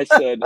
I said,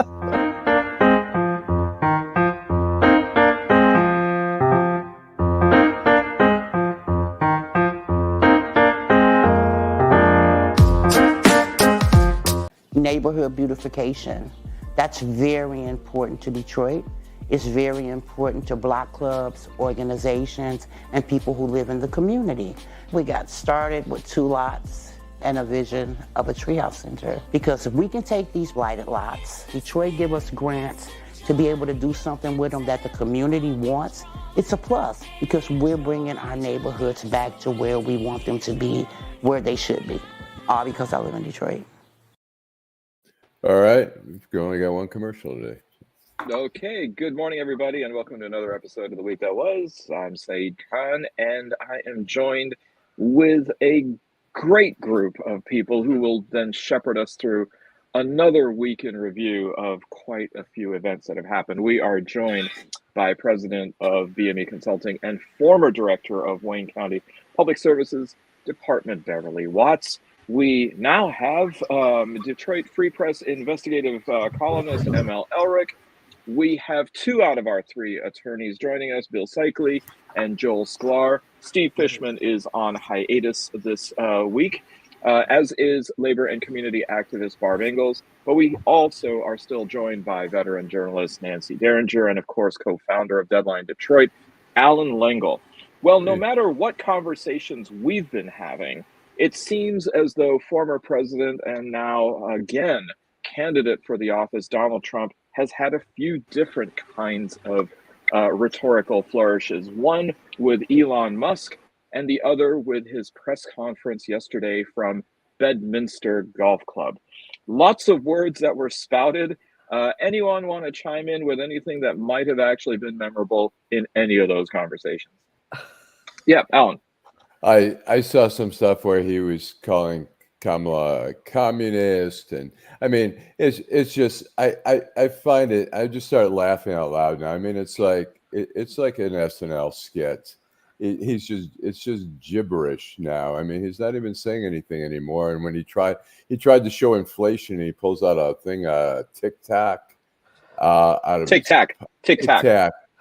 neighborhood beautification. That's very important to Detroit. It's very important to block clubs, organizations, and people who live in the community. We got started with 2 lots and a vision of a treehouse center. Because if we can take these blighted lots, Detroit give us grants to be able to do something with them that the community wants, it's a plus because we're bringing our neighborhoods back to where we want them to be, where they should be. All because I live in Detroit. All right, we've only got one commercial today. okay, good morning, everybody, and welcome to another episode of The Week That Was. I'm Saeed Khan, and I am joined with a great group of people who will then shepherd us through another week in review of quite a few events that have happened. We are joined by President of BME Consulting and former Director of Wayne County Public Services Department, Beverly Watts. We now have Detroit Free Press investigative columnist ML Elrick. We have 2 out of our 3 attorneys joining us, Bill Seikaly and Joel Sklar. Steve Fishman is on hiatus this week, as is labor and community activist Barb Ingalls. But we also are still joined by veteran journalist Nancy Derringer and, of course, co-founder of Deadline Detroit, Allan Lengel. Well, no matter what conversations we've been having, it seems as though former president and now again candidate for the office, Donald Trump, has had a few different kinds of rhetorical flourishes. One with Elon Musk and the other with his press conference yesterday from Bedminster Golf Club. Lots of words that were spouted. Anyone want to chime in with anything that might have actually been memorable in any of those conversations? Yeah, Allan. I saw some stuff where he was calling Kamala a communist, and I mean, it's just I find it. I just started laughing out loud now. I mean, it's like an SNL skit. It's just gibberish now. I mean, he's not even saying anything anymore. And when he tried to show inflation, he pulls out a thing, Tic Tac, out of Tic Tac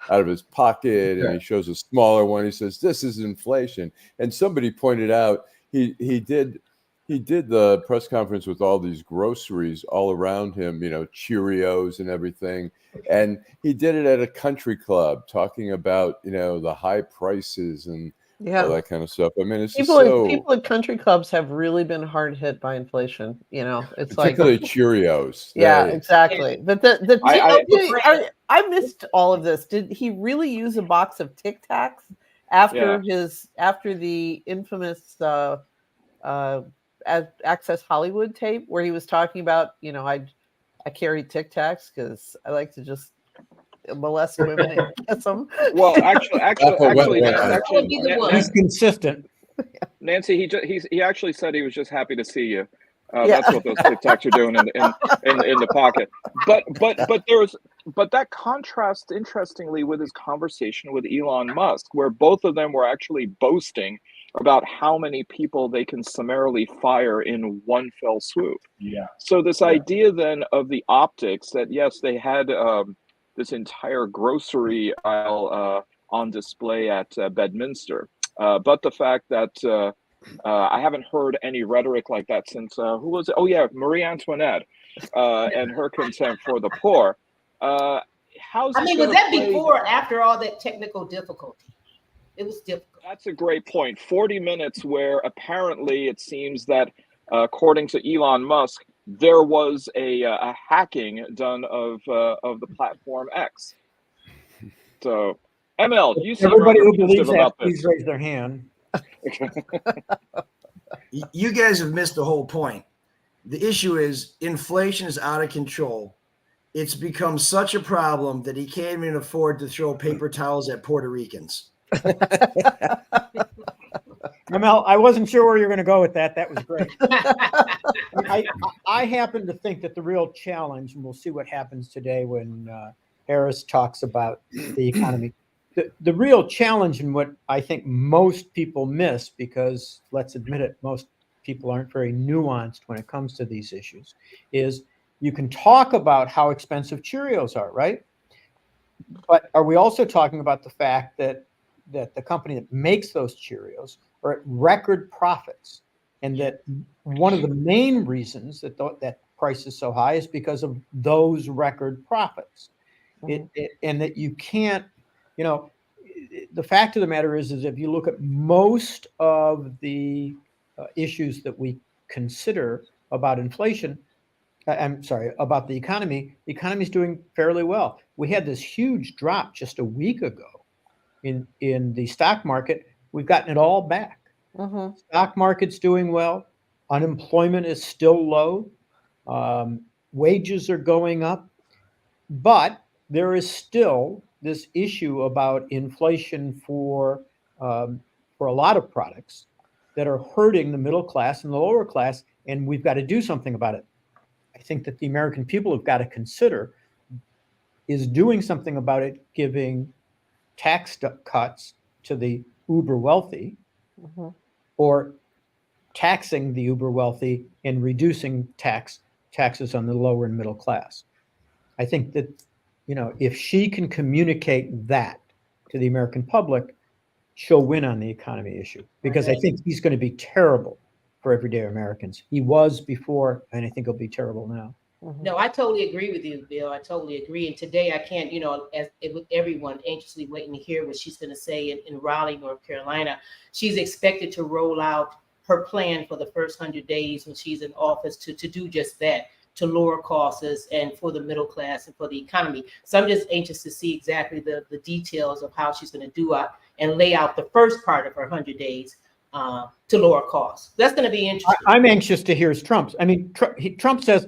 out of his pocket, and he shows a smaller one. He says, "This is inflation." And somebody pointed out he did the press conference with all these groceries all around him, Cheerios and everything. And he did it at a country club, talking about the high prices and all that kind of stuff. I mean, it's people at country clubs have really been hard hit by inflation. It's particularly Cheerios. Yeah, exactly. But I missed all of this. Did he really use a box of Tic Tacs after the infamous Access Hollywood tape where he was talking about I carry Tic Tacs because I like to just molest women and kiss them. Well, actually, he's consistent. Nancy, he actually said he was just happy to see you. That's what those Tic Tacs are doing in the pocket. But that contrasts interestingly with his conversation with Elon Musk, where both of them were actually boasting about how many people they can summarily fire in one fell swoop. Yeah. So this idea then of the optics that yes, they had this entire grocery aisle on display at Bedminster, but the fact that I haven't heard any rhetoric like that since who was it? Oh yeah, Marie Antoinette and her contempt for the poor. Was that before or after all that technical difficulty? It was difficult. That's a great point. 40 minutes where apparently it seems that, according to Elon Musk, there was a hacking done of the platform X. So, ML, you see everybody who believes that, please raise their hand. You guys have missed the whole point. The issue is inflation is out of control. It's become such a problem that he can't even afford to throw paper towels at Puerto Ricans. Mel, I wasn't sure where you're going to go with that. That was great. I happen to think that the real challenge, and we'll see what happens today when Harris talks about the economy. The real challenge, and what I think most people miss, because let's admit it, most people aren't very nuanced when it comes to these issues, is you can talk about how expensive Cheerios are, right? But are we also talking about the fact that the company that makes those Cheerios are at record profits, and that one of the main reasons that that price is so high is because of those record profits? And that you can't, the fact of the matter is if you look at most of the issues that we consider about inflation, I'm sorry, about the economy is doing fairly well. We had this huge drop just a week ago in the stock market. We've gotten it all back. Stock market's doing well. Unemployment is still low. Wages are going up. But there is still this issue about inflation for a lot of products that are hurting the middle class and the lower class, and we've got to do something about it. I think that the American people have got to consider is doing something about it, giving tax cuts to the uber wealthy, or taxing the uber wealthy and reducing taxes on the lower and middle class. I think that, if she can communicate that to the American public, she'll win on the economy issue, because I think he's going to be terrible for everyday Americans. He was before, and I think he'll be terrible now. No, I totally agree with you, Bill. I totally agree. And today I can't, as with everyone anxiously waiting to hear what she's going to say in Raleigh, North Carolina, she's expected to roll out her plan for the first 100 days when she's in office to do just that, to lower costs and for the middle class and for the economy. So I'm just anxious to see exactly the details of how she's going to do it and lay out the first part of her 100 days to lower costs. That's going to be interesting. I'm anxious to hear Trump's. I mean, Trump says,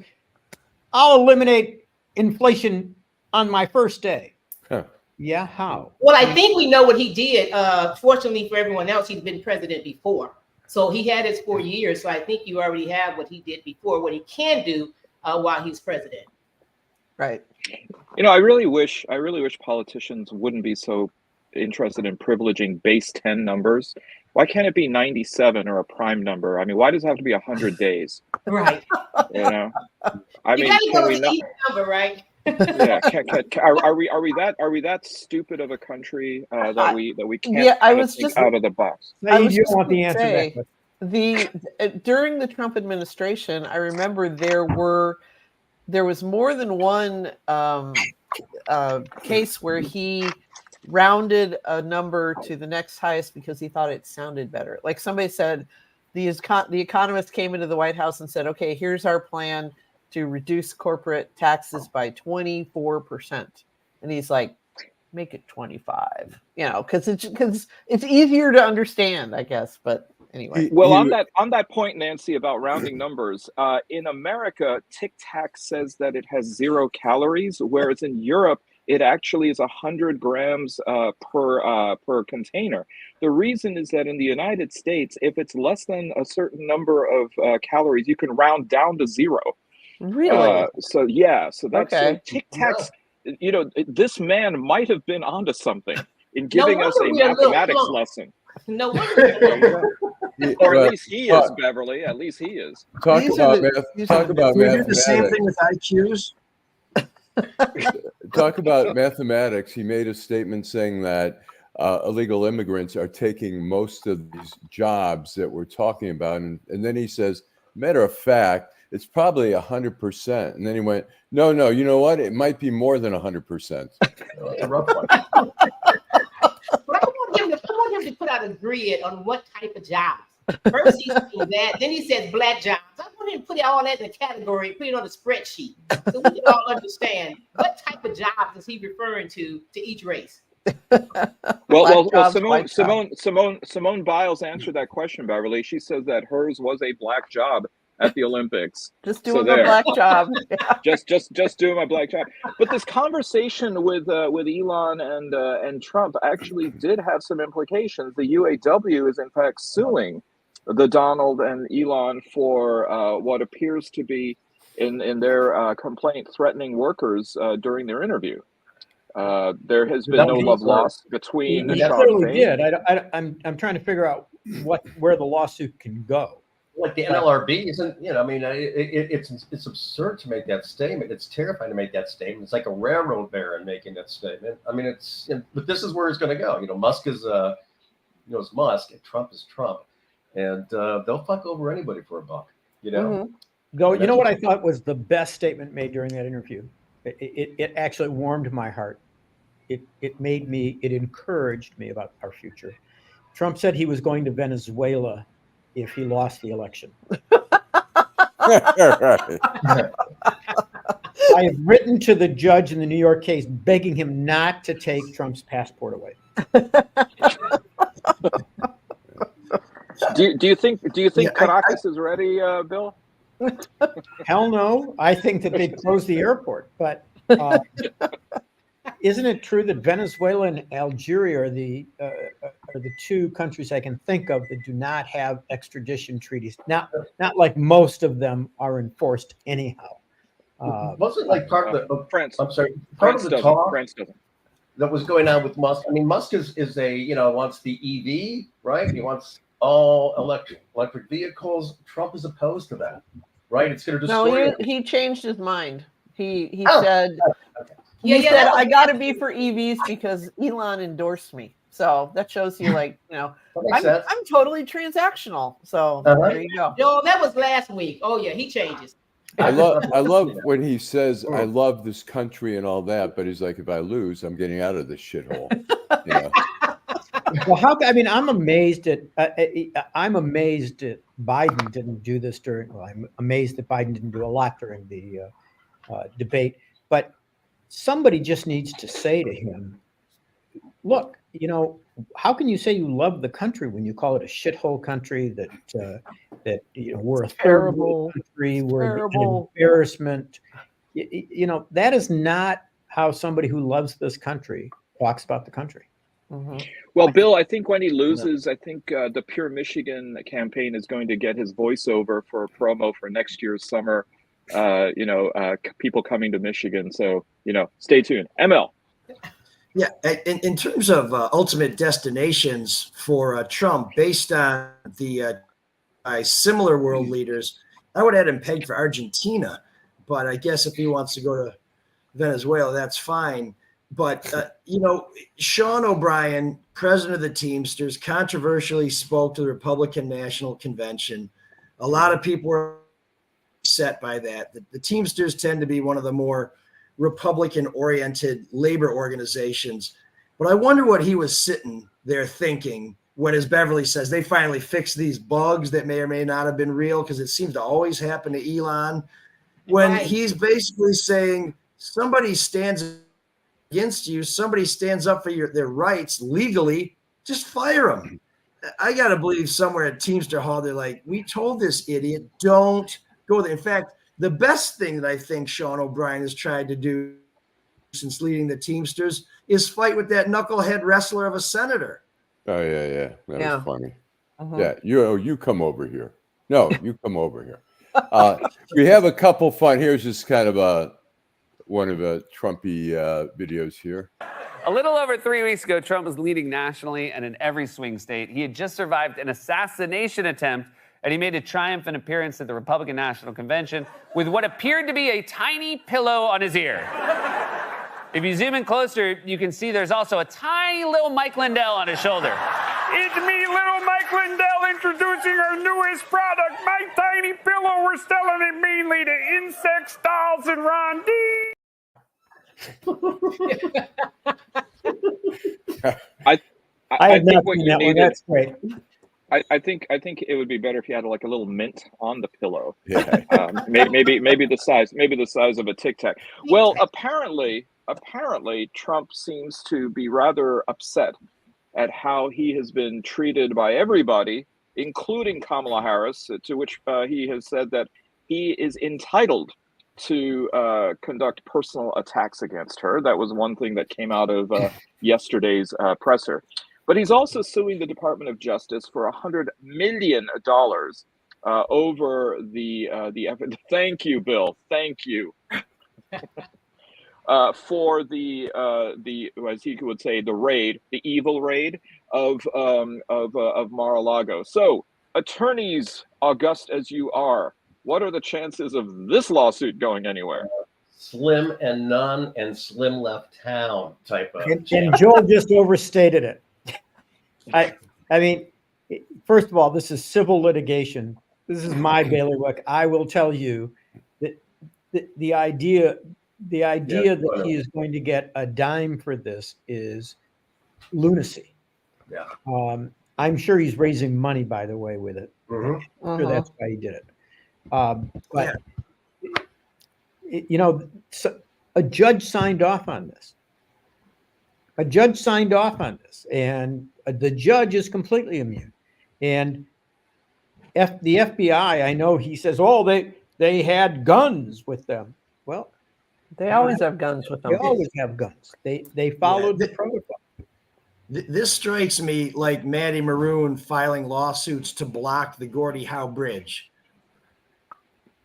I'll eliminate inflation on my first day. Huh. Yeah, how? Well, I think we know what he did. Fortunately for everyone else, he's been president before. So he had his 4 years. So I think you already have what he did before, what he can do while he's president. Right. I really wish politicians wouldn't be so interested in privileging base 10 numbers. Why can't it be 97 or a prime number? I mean, why does it have to be 100 days? Right. I mean, can we not? Number, right? Yeah. Are we that stupid of a country that we can't think out of the box? You don't want the answer. During the Trump administration, I remember there was more than one case where he rounded a number to the next highest because he thought it sounded better. Like somebody said, the economist came into the White House and said, okay, here's our plan to reduce corporate taxes by 24%. And he's like, make it 25, because it's easier to understand, I guess. But anyway. Well, on that point, Nancy, about rounding numbers, in America, Tic Tac says that it has 0 calories, whereas in Europe, it actually is 100 grams per container. The reason is that in the United States, if it's less than a certain number of calories, you can round down to 0. Really? So that's okay. Tic Tacs. This man might have been onto something in giving us a mathematics lesson. No wonder. Or at least he is, Beverly. At least he is. Talk about mathematics. We do the same thing with IQs. Talk about mathematics. He made a statement saying that illegal immigrants are taking most of these jobs that we're talking about. And then he says, matter of fact, it's probably 100%. And then he went, no, you know what? It might be more than 100%. That's a rough one. But I want him to put out a grid on what type of jobs. First he's doing that, then he says black jobs. I want him to put all that in a category, put it on a spreadsheet, so we can all understand what type of jobs is he referring to each race. Well, Simone Biles answered that question, Beverly. She says that hers was a black job at the Olympics. Just doing my black job. Yeah. Just doing my black job. But this conversation with Elon and Trump actually did have some implications. The UAW is in fact suing the Donald and Elon for what appears to be in their complaint threatening workers during their interview. There has been no love lost between. He clearly did. I'm trying to figure out where the lawsuit can go. like the NLRB isn't, I mean, it's absurd to make that statement. It's terrifying to make that statement. It's like a railroad baron making that statement. I mean, but this is where it's going to go. Musk is, is Musk, and Trump is Trump, and they'll fuck over anybody for a buck. Though, you know what I thought was the best statement made during that interview? It actually warmed my heart. It encouraged me about our future. Trump said he was going to Venezuela if he lost the election. I have written to the judge in the New York case begging him not to take Trump's passport away. Do you think Caracas is ready, Bill? Hell no. I think that they'd close the airport. But isn't it true that Venezuela and Algeria are the two countries I can think of that do not have extradition treaties? Not like most of them are enforced anyhow. Wasn't like part of the France? I'm sorry. France doesn't. That was going on with Musk. I mean, Musk is wants the EV, right? He wants all electric vehicles. Trump is opposed to that, right? It's going to destroy. No, he changed his mind. He Oh. said. Okay. He said, I got to be for EVs because Elon endorsed me. So that shows you, I'm totally transactional. So there you go. No, that was last week. Oh yeah, he changes. I love when he says, "I love this country" and all that, but he's like, "If I lose, I'm getting out of this shithole." Well, I'm amazed at Biden didn't do this during. Well, I'm amazed that Biden didn't do a lot during the debate, but somebody just needs to say to him, look, how can you say you love the country when you call it a shithole country, that we're a third world country, we're an embarrassment. That is not how somebody who loves this country talks about the country. Mm-hmm. Well, Bill, I think when he loses, I think the Pure Michigan campaign is going to get his voiceover for a promo for next year's summer. People coming to Michigan. So, stay tuned. ML. Yeah, in terms of ultimate destinations for Trump, based on the similar world leaders, I would have him pegged for Argentina. But I guess if he wants to go to Venezuela, that's fine. But, Sean O'Brien, president of the Teamsters, controversially spoke to the Republican National Convention. A lot of people were upset by that. The Teamsters tend to be one of the more Republican-oriented labor organizations. But I wonder what he was sitting there thinking when, as Beverly says, they finally fixed these bugs that may or may not have been real, because it seems to always happen to Elon, when he's basically saying somebody stands against you, somebody stands up for their rights legally, just fire them. I got to believe somewhere at Teamster Hall, they're like, we told this idiot, don't go there. In fact, the best thing that I think Sean O'Brien has tried to do since leading the Teamsters is fight with that knucklehead wrestler of a senator. Oh, yeah. That was funny. Uh-huh. Yeah, you come over here. No, you come over here. We have a couple fun. Here's just kind of one of the Trumpy videos here. A little over 3 weeks ago, Trump was leading nationally and in every swing state. He had just survived an assassination attempt, and he made a triumphant appearance at the Republican National Convention with what appeared to be a tiny pillow on his ear. If you zoom in closer, you can see there's also a tiny little Mike Lindell on his shoulder. It's me, little Mike Lindell, introducing our newest product, My Tiny Pillow. We're selling it mainly to insect dolls and Ron D. I have think not what seen you that one. needed. That's great. I think it would be better if you had like a little mint on the pillow. Yeah. Maybe the size of a Tic Tac. Well, apparently Trump seems to be rather upset at how he has been treated by everybody, including Kamala Harris, to which he has said that he is entitled to conduct personal attacks against her. That was one thing that came out of yesterday's presser. But he's also suing the Department of Justice for $100 million over the. Thank you, Bill. Thank you. For the as he would say, the evil raid of Mar-a-Lago. So attorneys, august as you are, what are the chances of this lawsuit going anywhere? Slim and none, and slim left town type of. And Joel just overstated it. I mean, first of all, this is civil litigation. This is my bailiwick. I will tell you that the idea that he is going to get a dime for this is lunacy. Yeah. I'm sure he's raising money, by the way, with it. I'm sure that's why he did it. But you know, a judge signed off on this. And the judge is completely immune. And the FBI, I know he says, oh, they had guns with them. Well, they always have guns with them. They always have guns. They followed the protocol. This strikes me like Maddie Maroon filing lawsuits to block the Gordie Howe Bridge.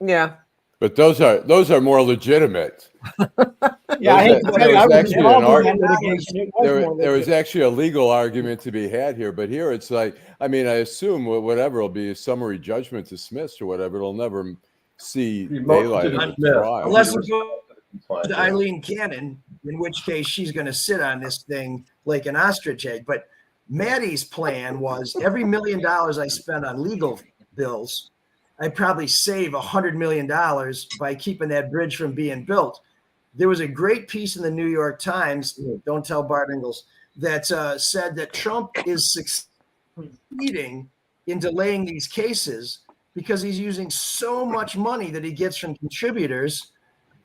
Yeah. But those are more legitimate. Yeah, there was actually a legal argument to be had here, but here it's like, I mean, I assume whatever will be a summary judgment dismissed or whatever, it'll never see daylight in the trial. Unless it goes to Eileen Cannon, in which case she's going to sit on this thing like an ostrich egg. But Maddie's plan was every $1 million I spent on legal bills, I'd probably save $100 million by keeping that bridge from being built. There was a great piece in the New York Times, don't tell Bart Ingalls, that said that Trump is succeeding in delaying these cases because he's using so much money that he gets from contributors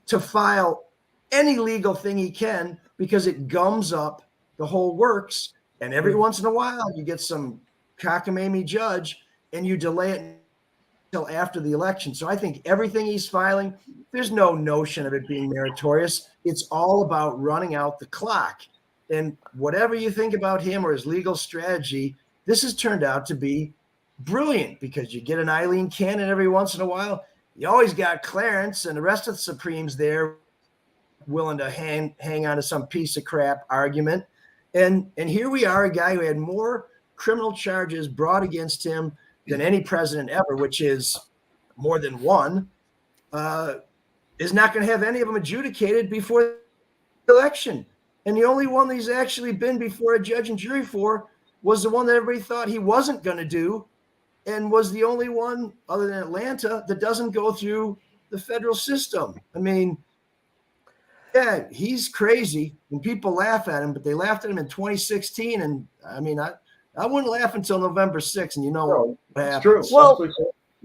to file any legal thing he can because it gums up the whole works. And every once in a while, you get some cockamamie judge and you delay it until after the election. So I think everything he's filing, there's no notion of it being meritorious. It's all about running out the clock. And whatever you think about him or his legal strategy, this has turned out to be brilliant because you get an Eileen Cannon every once in a while. You always got Clarence and the rest of the Supremes there willing to hang on to some piece of crap argument. And here we are, a guy who had more criminal charges brought against him than any president ever, which is more than one, is not going to have any of them adjudicated before the election. And the only one that he's actually been before a judge and jury for was the one that everybody thought he wasn't going to do, and was the only one other than Atlanta that doesn't go through the federal system. I mean, yeah, he's crazy, and people laugh at him, but they laughed at him in 2016. And I mean, I wouldn't laugh until November 6th, and you know what happens. True. Well,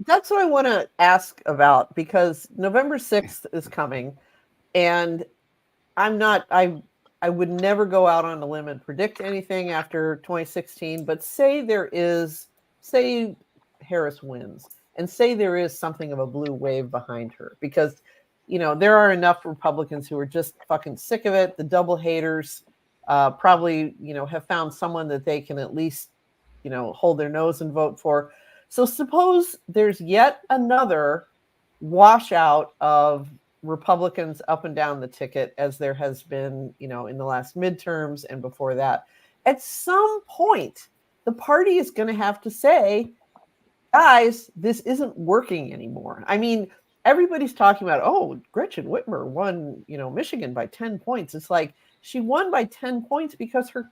that's what I want to ask about, because November 6th is coming, and I would never go out on a limb and predict anything after 2016, but say Harris wins, and say there is something of a blue wave behind her, because, you know, there are enough Republicans who are just fucking sick of it. The double haters probably, you know, have found someone that they can at least, you know, hold their nose and vote for. So suppose there's yet another washout of Republicans up and down the ticket, as there has been, you know, in the last midterms and before that. At some point, the party is going to have to say, guys, this isn't working anymore. I mean, everybody's talking about, oh, Gretchen Whitmer won, you know, Michigan by 10 points. It's like she won by 10 points because her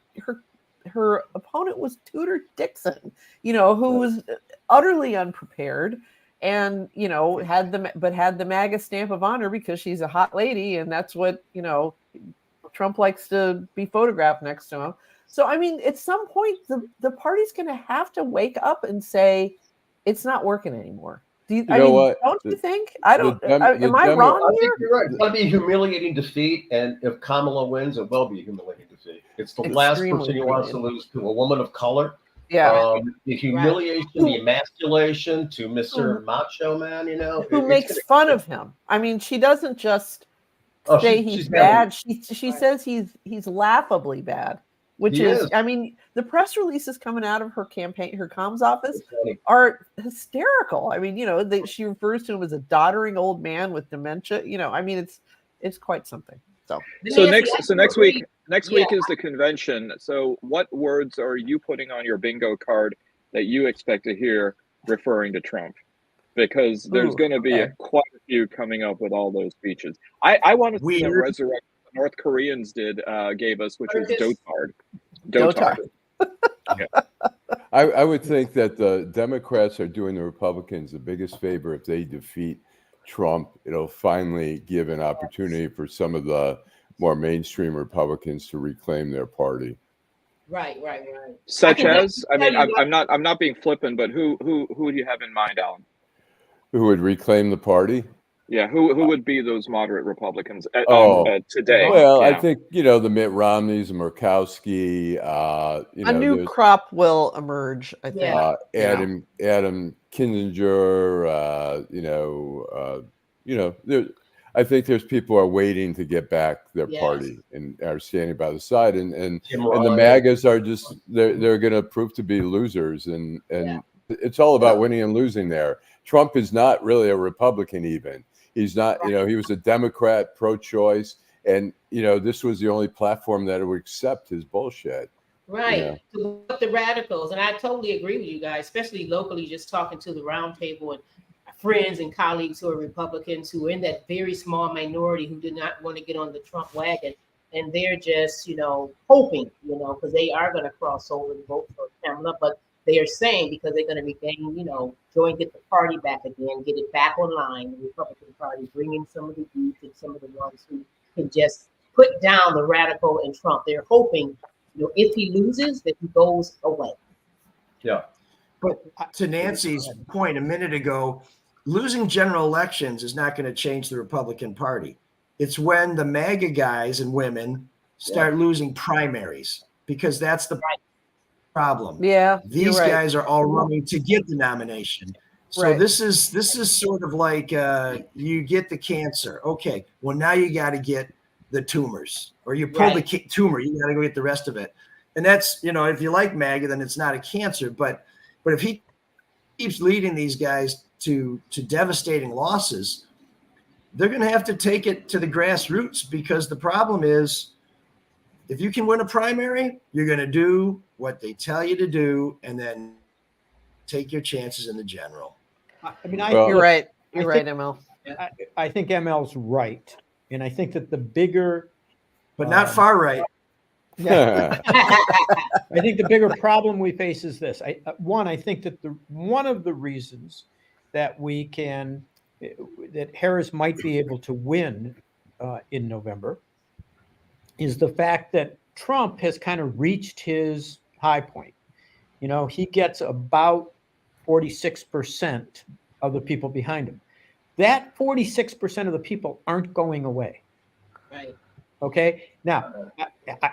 opponent was Tudor Dixon, you know, who was utterly unprepared, and, you know, had the MAGA stamp of honor because she's a hot lady, and that's what, you know, Trump likes to be photographed next to him. So, I mean, at some point, the party's going to have to wake up and say, it's not working anymore. Don't you think? I don't. Am I wrong here? You're right. It's going to be a humiliating defeat, and if Kamala wins, it will be a humiliating defeat. It's the last person he wants to lose to a woman of color. Yeah. The humiliation, the emasculation to Mr. Macho Man, you know. Who makes fun of him. I mean, she doesn't just say he's bad. She says he's laughably bad, which is, I mean, the press releases coming out of her campaign, her comms office, are hysterical. I mean, you know, she refers to him as a doddering old man with dementia. You know, I mean, it's quite something. So next week is the convention. So what words are you putting on your bingo card that you expect to hear referring to Trump, because there's Ooh, going to be okay. quite a few coming up with all those speeches. I want to see them Weird. resurrect what the North Koreans gave us, which was Marcus. Dotard. Yeah. I would think that the Democrats are doing the Republicans the biggest favor if they defeat Trump. It'll finally give an opportunity for some of the more mainstream Republicans to reclaim their party. Right. Such I as, I mean, I'm not being flippant, but who do you have in mind, Alan? Who would reclaim the party? Yeah, who would be those moderate Republicans today? Well, I Yeah. think, the Mitt Romneys, the Murkowski, A new there's crop will emerge, I think. Adam Kinzinger, I think there's people who are waiting to get back their Yes. party and are standing by the side, and Tim the Ryan. MAGAs are just they're going to prove to be losers, and it's all about winning and losing there. Trump is not really a Republican even. He's not, he was a Democrat, pro-choice, and this was the only platform that would accept his bullshit. Right. To the radicals. And I totally agree with you guys, especially locally, just talking to the round table and friends and colleagues who are Republicans who are in that very small minority who did not want to get on the Trump wagon. And they're just, hoping, because they are going to cross over and vote for Kamala, but they are saying because they're going to regain, get the party back again, get it back online, the Republican Party, bring in some of the youth and some of the ones who can just put down the radical and Trump. They're hoping, if he loses, that he goes away. Yeah. But to Nancy's point a minute ago, losing general elections is not going to change the Republican Party. It's when the MAGA guys and women start losing primaries, because that's the problem. Yeah, These guys are all running to get the nomination. So this is sort of like you get the cancer. Okay, well now you got to get the tumors, or you pull the tumor, you got to go get the rest of it. And that's, if you like MAGA, then it's not a cancer. But if he keeps leading these guys to devastating losses, they're going to have to take it to the grassroots, because the problem is, if you can win a primary, you're going to do what they tell you to do, and then take your chances in the general. I mean, You're right. You're right, think- ML. I think ML's right. And I think that the bigger, But not far right. I think the bigger problem we face is this. I think that one of the reasons that that Harris might be able to win in November is the fact that Trump has kind of reached his high point. He gets about 46% of the people behind him. That 46% of the people aren't going away. Right. Okay. Now,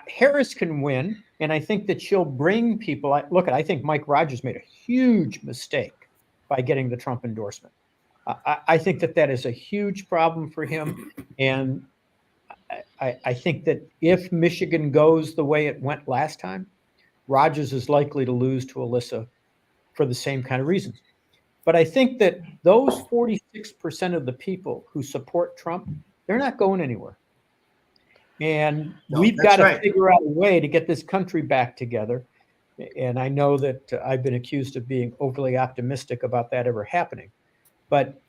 Harris can win, and I think that she'll bring people. I think Mike Rogers made a huge mistake by getting the Trump endorsement. I think that is a huge problem for him, and I think that if Michigan goes the way it went last time, Rogers is likely to lose to Alyssa for the same kind of reasons. But I think that those 46% of the people who support Trump, they're not going anywhere. And we've got to figure out a way to get this country back together. And I know that I've been accused of being overly optimistic about that ever happening. But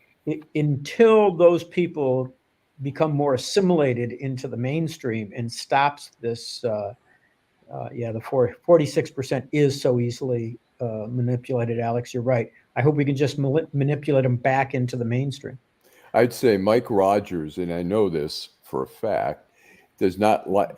until those people become more assimilated into the mainstream and stops this, the 46% is so easily manipulated, Alex, you're right. I hope we can just manipulate them back into the mainstream. I'd say Mike Rogers, and I know this for a fact, does not like,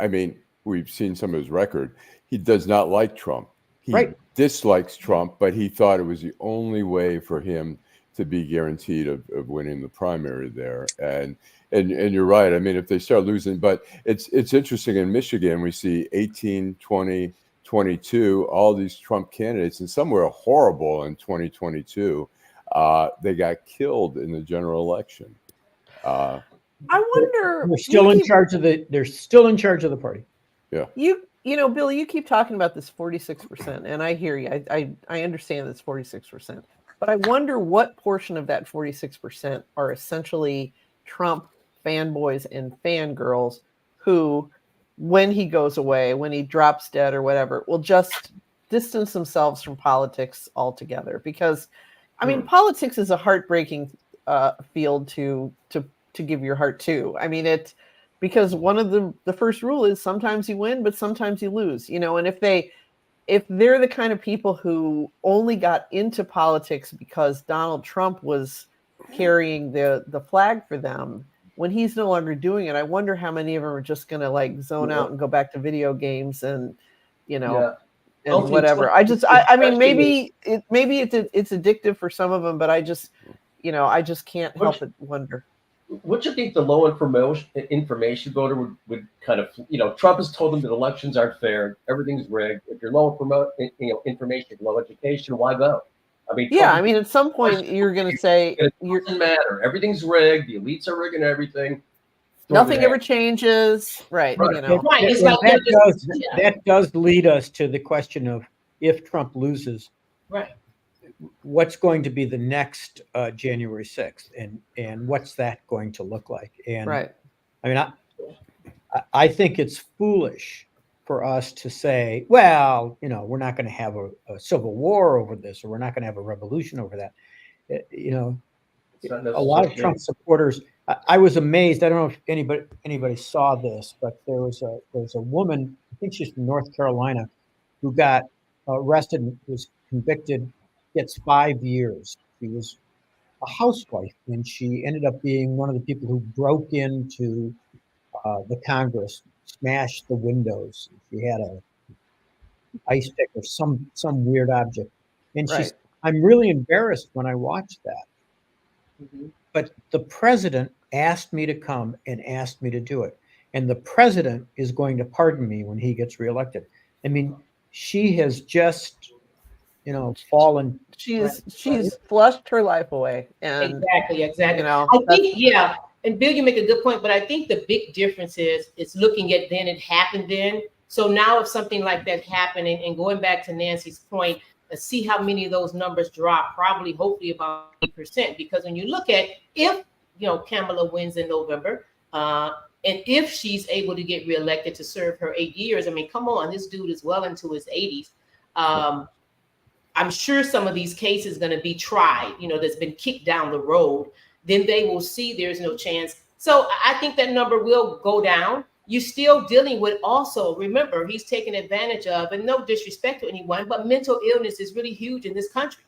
we've seen some of his record. He does not like Trump. He dislikes Trump, but he thought it was the only way for him to be guaranteed of winning the primary there. And you're right. If they start losing, but it's interesting in Michigan, we see 18, 20, 22, all these Trump candidates, and some were horrible in 2022. They got killed in the general election. I wonder. They're still in charge of the party. Yeah. Bill, you keep talking about this 46%, and I hear you. I understand this 46%, but I wonder what portion of that 46% are essentially Trump fanboys and fangirls who, when he goes away, when he drops dead or whatever, will just distance themselves from politics altogether. Because I mean, politics is a heartbreaking field to give your heart to. I mean, because one of the first rule is sometimes you win, but sometimes you lose. And if they're the kind of people who only got into politics because Donald Trump was carrying the flag for them, when he's no longer doing it, I wonder how many of them are just going to like zone out and go back to video games and, and whatever. I mean, maybe it's addictive for some of them, but I just can't help but wonder. What do you think the low information voter would kind of, Trump has told them that elections aren't fair, everything's rigged. If you're low information, low education, why vote? I mean, yeah, I mean, at some point you're going to say it doesn't matter. Everything's rigged. The elites are rigging everything. Nothing ever changes, right? Right. Right. It's Well, like that does lead us to the question of if Trump loses, right. what's going to be the next January 6th, and what's that going to look like? And right. I mean, I think it's foolish for us to say, well, we're not going to have a civil war over this, or we're not going to have a revolution over that. A lot of Trump supporters. I was amazed. I don't know if anybody saw this, but there was a woman, I think she's from North Carolina, who got arrested and was convicted, gets 5 years. She was a housewife, and she ended up being one of the people who broke into the Congress, smashed the windows. She had a ice pick or some weird object, and she's. I'm really embarrassed when I watched that. Mm-hmm. But the president asked me to come and asked me to do it. And the president is going to pardon me when he gets reelected. I mean, she has just, fallen. She's flushed her life away. And exactly. I think, yeah. And Bill, you make a good point, but I think the big difference is it's looking at then it happened then. So now if something like that happened, and going back to Nancy's point, see how many of those numbers drop, probably, hopefully about 8%, because when you look at if, Kamala wins in November, and if she's able to get reelected to serve her 8 years, I mean, come on, this dude is well into his 80s. I'm sure some of these cases going to be tried, that's been kicked down the road. Then they will see there's no chance. So I think that number will go down. You're still dealing with also, remember, he's taken advantage of, and no disrespect to anyone, but mental illness is really huge in this country.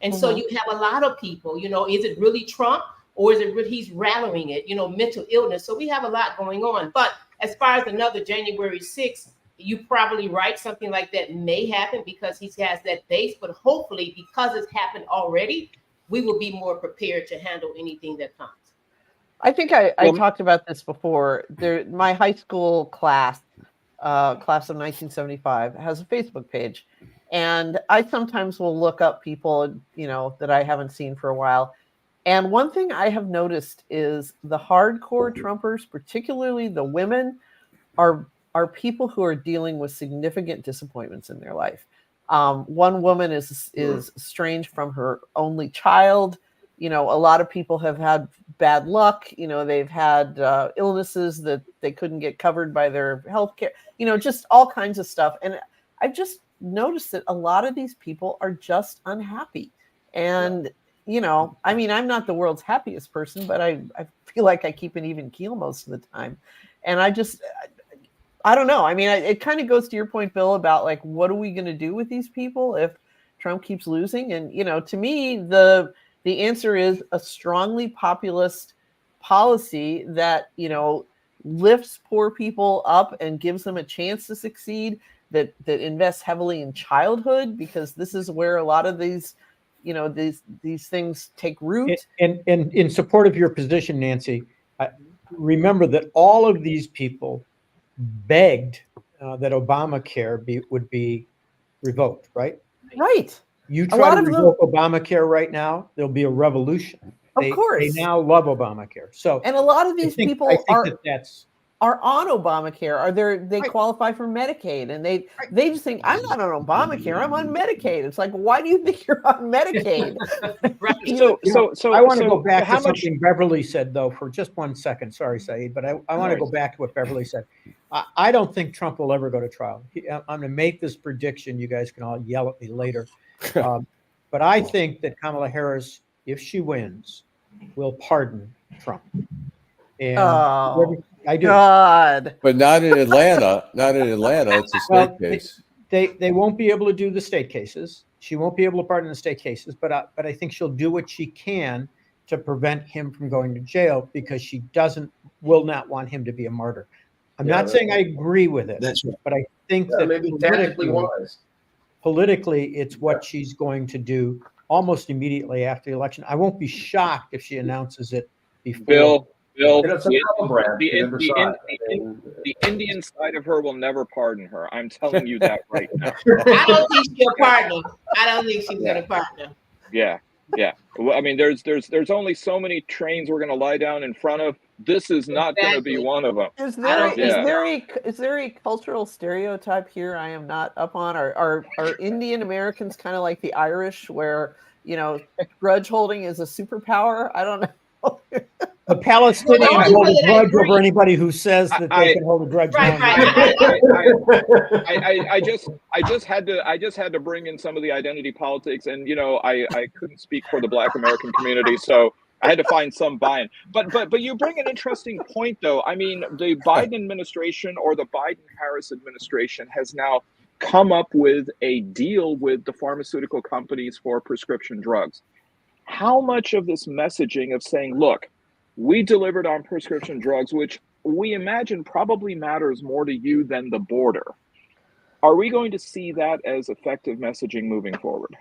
And so you have a lot of people, is it really Trump, or is it really he's rallying it, mental illness. So we have a lot going on. But as far as another January 6th, you're probably right. Something like that may happen because he has that base. But hopefully, because it's happened already, we will be more prepared to handle anything that comes. I think I talked about this before. My high school class of 1975, has a Facebook page. And I sometimes will look up people, that I haven't seen for a while. And one thing I have noticed is the hardcore Trumpers, particularly the women, are people who are dealing with significant disappointments in their life. One woman is estranged from her only child. A lot of people have had bad luck. They've had illnesses that they couldn't get covered by their health care, just all kinds of stuff. And I've just noticed that a lot of these people are just unhappy. And, I mean, I'm not the world's happiest person, but I feel like I keep an even keel most of the time. And I don't know. I mean, it kind of goes to your point, Bill, about like, what are we going to do with these people if Trump keeps losing? And, to me, the answer is a strongly populist policy that, lifts poor people up and gives them a chance to succeed, that invests heavily in childhood, because this is where a lot of these, these things take root. And in support of your position, Nancy, remember that all of these people begged that Obamacare would be revoked, right? Right. You try to revoke Obamacare right now, there'll be a revolution. Of course. They now love Obamacare. So, and a lot of these people are on Obamacare. They qualify for Medicaid, and they just think, I'm not on Obamacare, I'm on Medicaid. It's like, why do you think you're on Medicaid? So I want to go back to something Beverly said, though, for just 1 second. Sorry, Saeed, but I want to go back to what Beverly said. I don't think Trump will ever go to trial. I'm going to make this prediction. You guys can all yell at me later. But But I think that Kamala Harris, if she wins, will pardon Trump. And Oh, I do. God. But not in Atlanta. Not in Atlanta. It's a state Well, case. They won't be able to do the state cases. She won't be able to pardon the state cases, but I think she'll do what she can to prevent him from going to jail, because she will not want him to be a martyr. I'm not saying I agree with it, That's right. but I think that maybe tactically wise. politically, it's what she's going to do almost immediately after the election. I won't be shocked if she announces it before. Bill, And it's a power brand the, to either side. the Indian side of her will never pardon her. I'm telling you that right now. I don't think she'll pardon him. I don't think she's gonna pardon him. Yeah, yeah. Well, I mean, there's only so many trains we're going to lie down in front of. This is not going to be Exactly. one of them. Is Yeah. there a cultural stereotype here I am not up on? Are Indian Americans kind of like the Irish, where grudge holding is a superpower? I don't know. The Palestinians Well, the hold only a way that I grudge over agree- anybody who says that they can hold a grudge. Right, now. right. I just had to bring in some of the identity politics, and I couldn't speak for the Black American community, so I had to find some buy-in. But you bring an interesting point, though. I mean, the Biden administration, or the Biden-Harris administration, has now come up with a deal with the pharmaceutical companies for prescription drugs. How much of this messaging of saying, look, we delivered on prescription drugs, which we imagine probably matters more to you than the border, are we going to see that as effective messaging moving forward?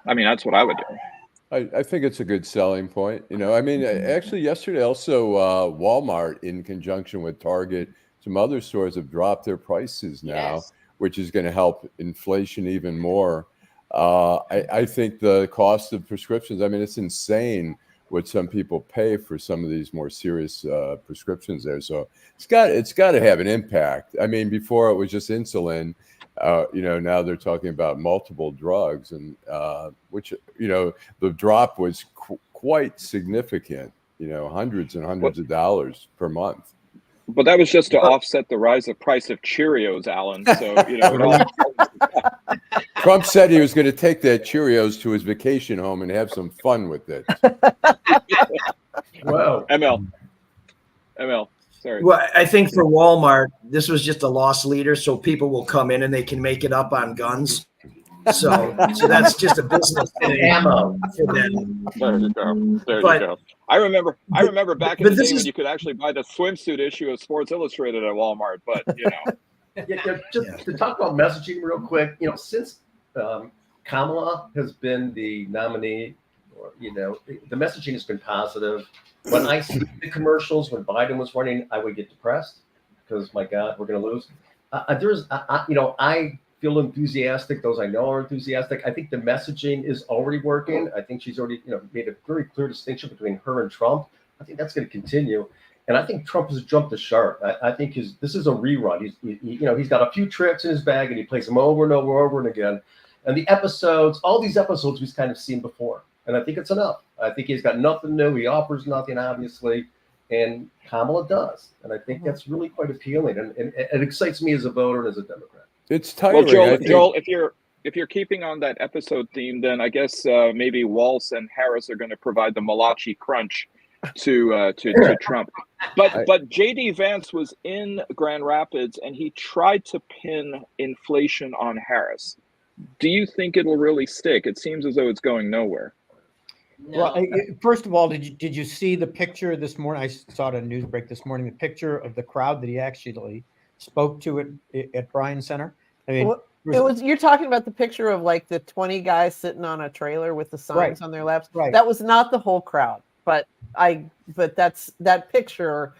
I mean, that's what I would do. I think it's a good selling point. I mean, actually yesterday also Walmart, in conjunction with Target, some other stores have dropped their prices now, Yes. which is going to help inflation even more. I think the cost of prescriptions, I mean, it's insane what some people pay for some of these more serious prescriptions there. So it's got to have an impact. I mean, before it was just insulin, now they're talking about multiple drugs, and which, the drop was quite significant, hundreds and hundreds of dollars per month. But that was just to offset the rise of price of Cheerios, Alan. So, it all... Trump said he was going to take that Cheerios to his vacation home and have some fun with it. Whoa. ML, sorry. Well, I think for Walmart, this was just a loss leader, so people will come in and they can make it up on guns. So that's just a business thing Ammo. for them. There you go. There But- you go. I remember back in but the this day when is- you could actually buy the swimsuit issue of Sports Illustrated at Walmart, but Just to talk about messaging real quick, since Kamala has been the nominee, the messaging has been positive. When I see the commercials when Biden was running, I would get depressed because, my God, we're going to lose. I feel enthusiastic. Those I know are enthusiastic. I think the messaging is already working. I think she's already, made a very clear distinction between her and Trump. I think that's going to continue. And I think Trump has jumped the shark. I think this is a rerun. He's got a few tricks in his bag, and he plays them over and over and again. And all these episodes we've kind of seen before. And I think it's enough. I think he's got nothing new. He offers nothing, obviously. And Kamala does. And I think that's really quite appealing. And it excites me as a voter and as a Democrat. It's tiring. well, Joel, if you're keeping on that episode theme, then I guess maybe Waltz and Harris are going to provide the Malachi Crunch to Trump. But JD Vance was in Grand Rapids and he tried to pin inflation on Harris. Do you think it'll really stick? It seems as though it's going nowhere. No. Well, first of all, did you see the picture this morning? I saw it on news break this morning. The picture of the crowd that he actually spoke to at Bryan Center. I mean, You're talking about the picture of like the 20 guys sitting on a trailer with the signs on their laps. Right. That was not the whole crowd, but that picture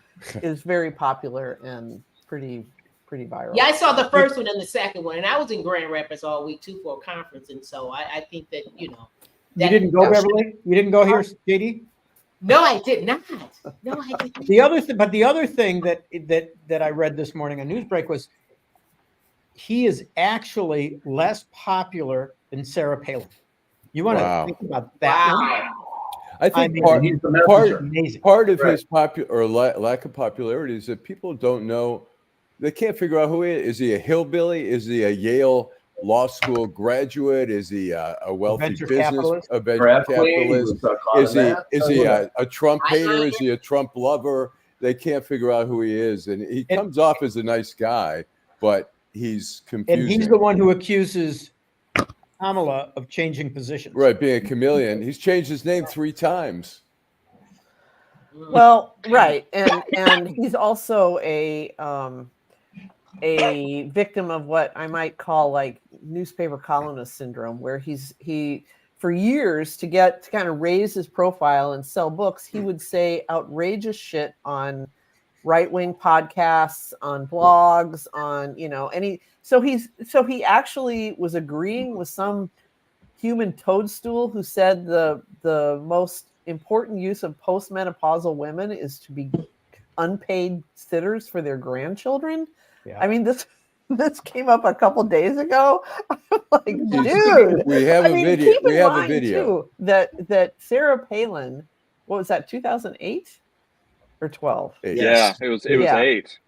is very popular and pretty viral. Yeah, I saw the first one and the second one, and I was in Grand Rapids all week too for a conference, and so I think that you didn't go, Beverly? You didn't go here, JD? No, I did not. No, I did not. The other thing that I read this morning on Newsbreak was he is actually less popular than Sarah Palin. You want to think about that one? I think he's the messenger. part of his lack of popularity is that people don't know. They can't figure out who he is. Is he a hillbilly? Is he a Yale law school graduate? Is he a wealthy venture business capitalist? a venture Bradley, capitalist? he was Is he a a Trump I hater? like Is he a Trump lover? They can't figure out who he is, and he comes off as a nice guy, but he's confusing. And he's the one who accuses Kamala of changing positions. Right, being a chameleon. He's changed his name 3 times. Well, right, and he's also a victim of what I might call like newspaper columnist syndrome, where he for years to kind of raise his profile and sell books, he would say outrageous shit on right-wing podcasts, on blogs, on so he actually was agreeing with some human toadstool who said the most important use of postmenopausal women is to be unpaid sitters for their grandchildren. Yeah. I mean, this came up a couple days ago. I'm like, dude, we have a video. We have a video too, that Sarah Palin, what was that, 2008 or 12? Yeah, it was 8.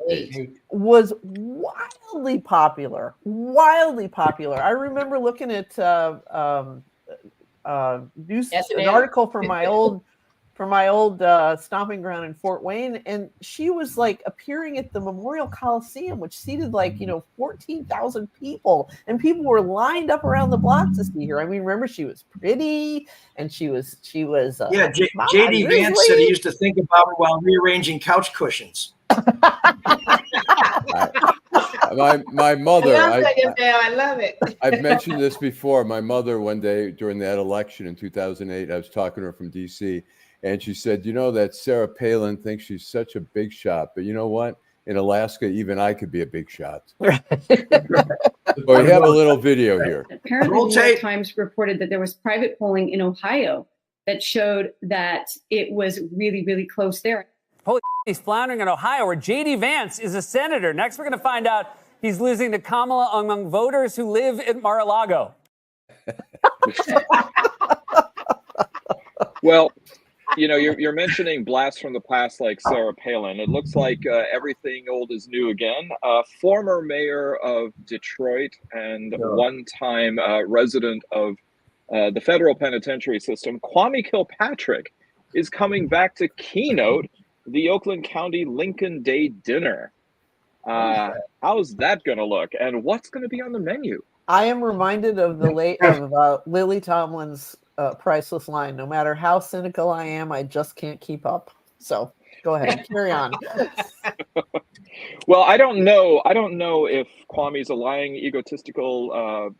Was wildly popular. I remember looking at an article from my old stomping ground in Fort Wayne, and she was like appearing at the Memorial Coliseum, which seated 14,000 people, and people were lined up around the block to see her. I mean, remember, she was pretty, and she was JD Vance said he used to think about her while rearranging couch cushions. My mother, I love it. I've mentioned this before. My mother, one day during that election in 2008, I was talking to her from DC, and she said, that Sarah Palin thinks she's such a big shot, but you know what? In Alaska, even I could be a big shot. But we have a little video here. Apparently, the New York Times reported that there was private polling in Ohio that showed that it was really, really close there. Holy he's floundering in Ohio, where J.D. Vance is a senator. Next, we're going to find out he's losing to Kamala among voters who live in Mar-a-Lago. Well, you're mentioning blasts from the past like Sarah Palin. It looks like everything old is new again. Former mayor of Detroit and one-time resident of the federal penitentiary system, Kwame Kilpatrick, is coming back to keynote the Oakland County Lincoln Day dinner. How's that going to look, and what's going to be on the menu? I am reminded of Lily Tomlin's priceless line: "No matter how cynical I am, I just can't keep up." So go ahead, carry on. Well, I don't know if Kwame's a lying, egotistical,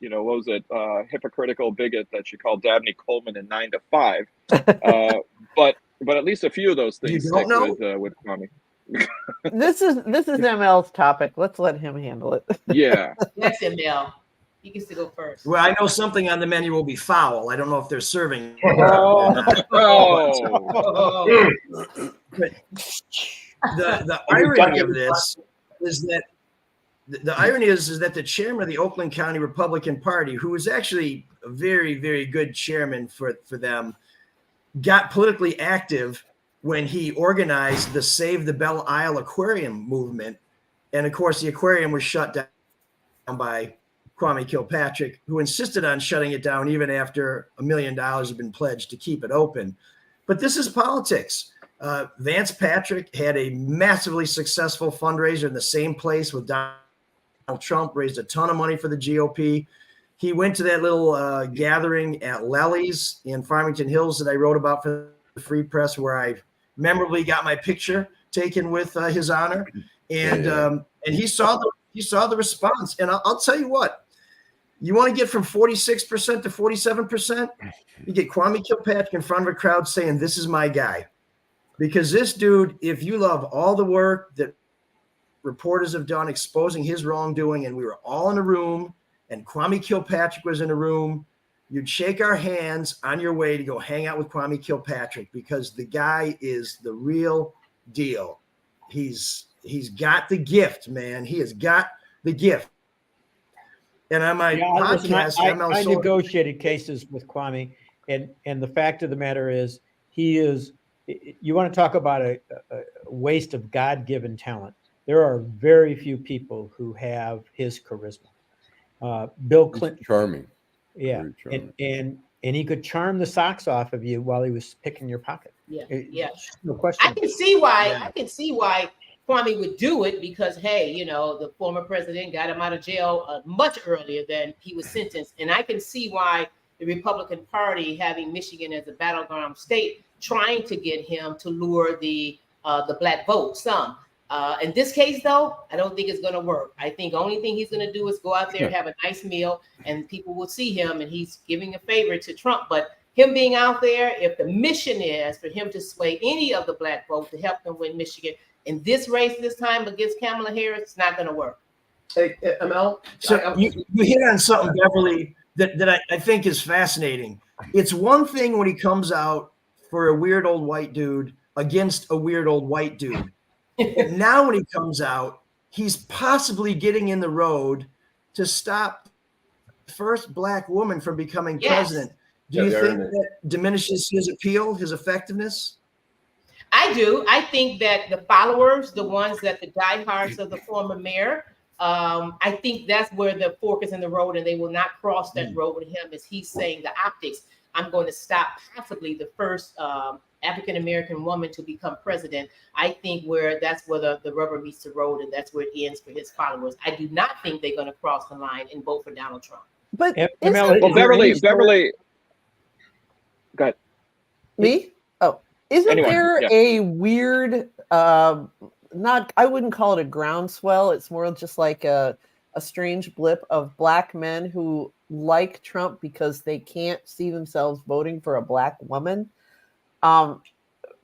hypocritical bigot that she called Dabney Coleman in 9 to 5. But at least a few of those things stick with Kwame. This is ML's topic. Let's let him handle it. Yeah. That's ML. He gets to go first. Well, I know something on the menu will be foul. I don't know if they're serving. But the irony of this is that the irony is that the chairman of the Oakland County Republican Party, who is actually a very, very good chairman for them, got politically active when he organized the Save the Belle Isle Aquarium movement. And of course, the aquarium was shut down by Kwame Kilpatrick, who insisted on shutting it down even after $1 million had been pledged to keep it open. But this is politics. Vance Patrick had a massively successful fundraiser in the same place with Donald Trump, raised a ton of money for the GOP. He went to that little gathering at Lely's in Farmington Hills that I wrote about for the Free Press, where I memorably got my picture taken with his honor. And he saw the response. And I'll tell you what, you want to get from 46% to 47%, you get Kwame Kilpatrick in front of a crowd saying, "This is my guy." Because this dude, if you love all the work that reporters have done exposing his wrongdoing, and we were all in a room, and Kwame Kilpatrick was in a room, you'd shake our hands on your way to go hang out with Kwame Kilpatrick, because the guy is the real deal. He's got the gift, man. He has got the gift. And on my podcast, I negotiated cases with Kwame, and the fact of the matter is, he is. You want to talk about a waste of God-given talent. There are very few people who have his charisma. Bill He's Clinton. charming. Yeah, Very charming. and he could charm the socks off of you while he was picking your pocket. Yeah, It- yeah. no question. I can see why. Yeah. I can see why Kwame would do it because, hey, you know, the former president got him out of jail much earlier than he was sentenced, and I can see why the Republican Party, having Michigan as a battleground state, trying to get him to lure the black vote. Some. In this case, though, I don't think it's going to work. I think the only thing he's going to do is go out there, have a nice meal, and people will see him, and he's giving a favor to Trump. But him being out there, if the mission is for him to sway any of the black vote to help them win Michigan in this race this time against Kamala Harris, it's not going to work. Hey, Mel, So you hit on something, Beverly, that I think is fascinating. It's one thing when he comes out for a weird old white dude against a weird old white dude. And now when he comes out, he's possibly getting in the road to stop the first black woman from becoming president. Do you think that diminishes his appeal, his effectiveness? I do. I think that the followers, the ones that the diehards of the former mayor, I think that's where the fork is in the road, and they will not cross that road with him, as he's saying the optics. I'm going to stop possibly the first African-American woman to become president. I think that's where the rubber meets the road, and that's where it ends for his followers. I do not think they're going to cross the line and vote for Donald Trump. But Well, Beverly, go ahead. me? Oh, isn't Anyone, there yeah. a weird, I wouldn't call it a groundswell. It's more just like a strange blip of black men who like Trump because they can't see themselves voting for a black woman.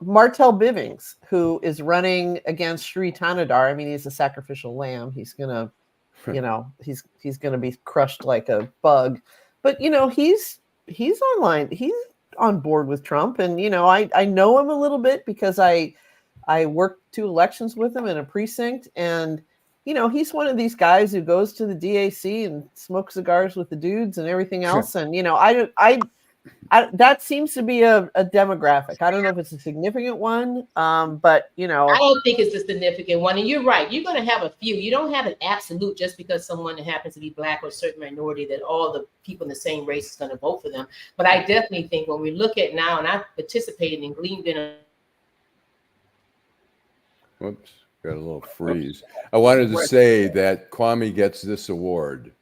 Martell Bivens, who is running against Sri Tanadar. I mean, he's a sacrificial lamb. He's gonna, he's gonna be crushed like a bug. But he's online. He's on board with Trump, and I know him a little bit because I worked 2 elections with him in a precinct, and he's one of these guys who goes to the DAC and smokes cigars with the dudes and everything else. And I that seems to be a demographic. I don't know if it's a significant one, but I don't think it's a significant one. And you're right. You're going to have a few. You don't have an absolute just because someone happens to be black or a certain minority that all the people in the same race is going to vote for them. But I definitely think when we look at now, and I participated and gleaned in. Whoops, got a little freeze. I wanted to say that Kwame gets this award.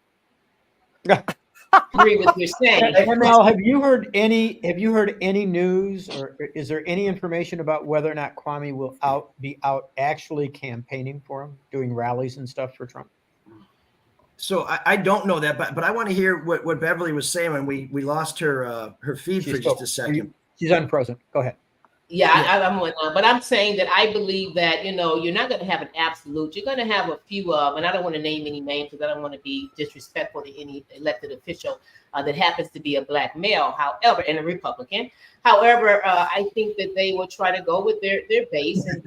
Agree with your saying. Mel, have you heard any news, or is there any information about whether or not Kwame will be out actually campaigning for him, doing rallies and stuff for Trump? So I don't know that, but I want to hear what Beverly was saying when we lost her feed for just a second. She's unpresent. Go ahead. Yeah, I'm with but I'm saying that I believe that, you're not going to have an absolute. You're going to have a few of, and I don't want to name any names because I don't want to be disrespectful to any elected official that happens to be a black male, however, and a Republican. However, I think that they will try to go with their base and,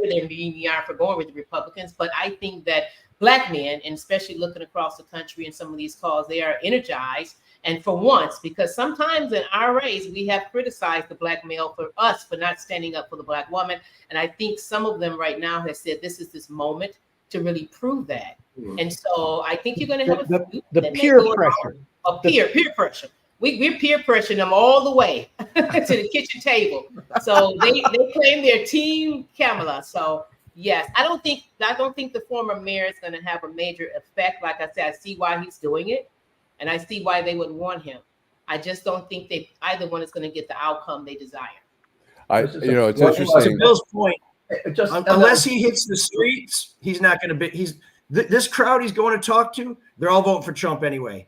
they're being for going with the Republicans. But I think that black men, and especially looking across the country in some of these calls, they are energized. And for once, because sometimes in our race, we have criticized the black male for us for not standing up for the black woman. And I think some of them right now have said this is this moment to really prove that. And so I think you're going to have the peer pressure. Peer pressure. We're peer pressuring them all the way to the kitchen table. So they claim their team Kamala. So yes, I don't think the former mayor is going to have a major effect. Like I said, I see why he's doing it. And I see why they would want him. I just don't think either one is going to get the outcome they desire. It's interesting. To Bill's point, unless he hits the streets, he's not going to be. This crowd he's going to talk to, they're all voting for Trump anyway.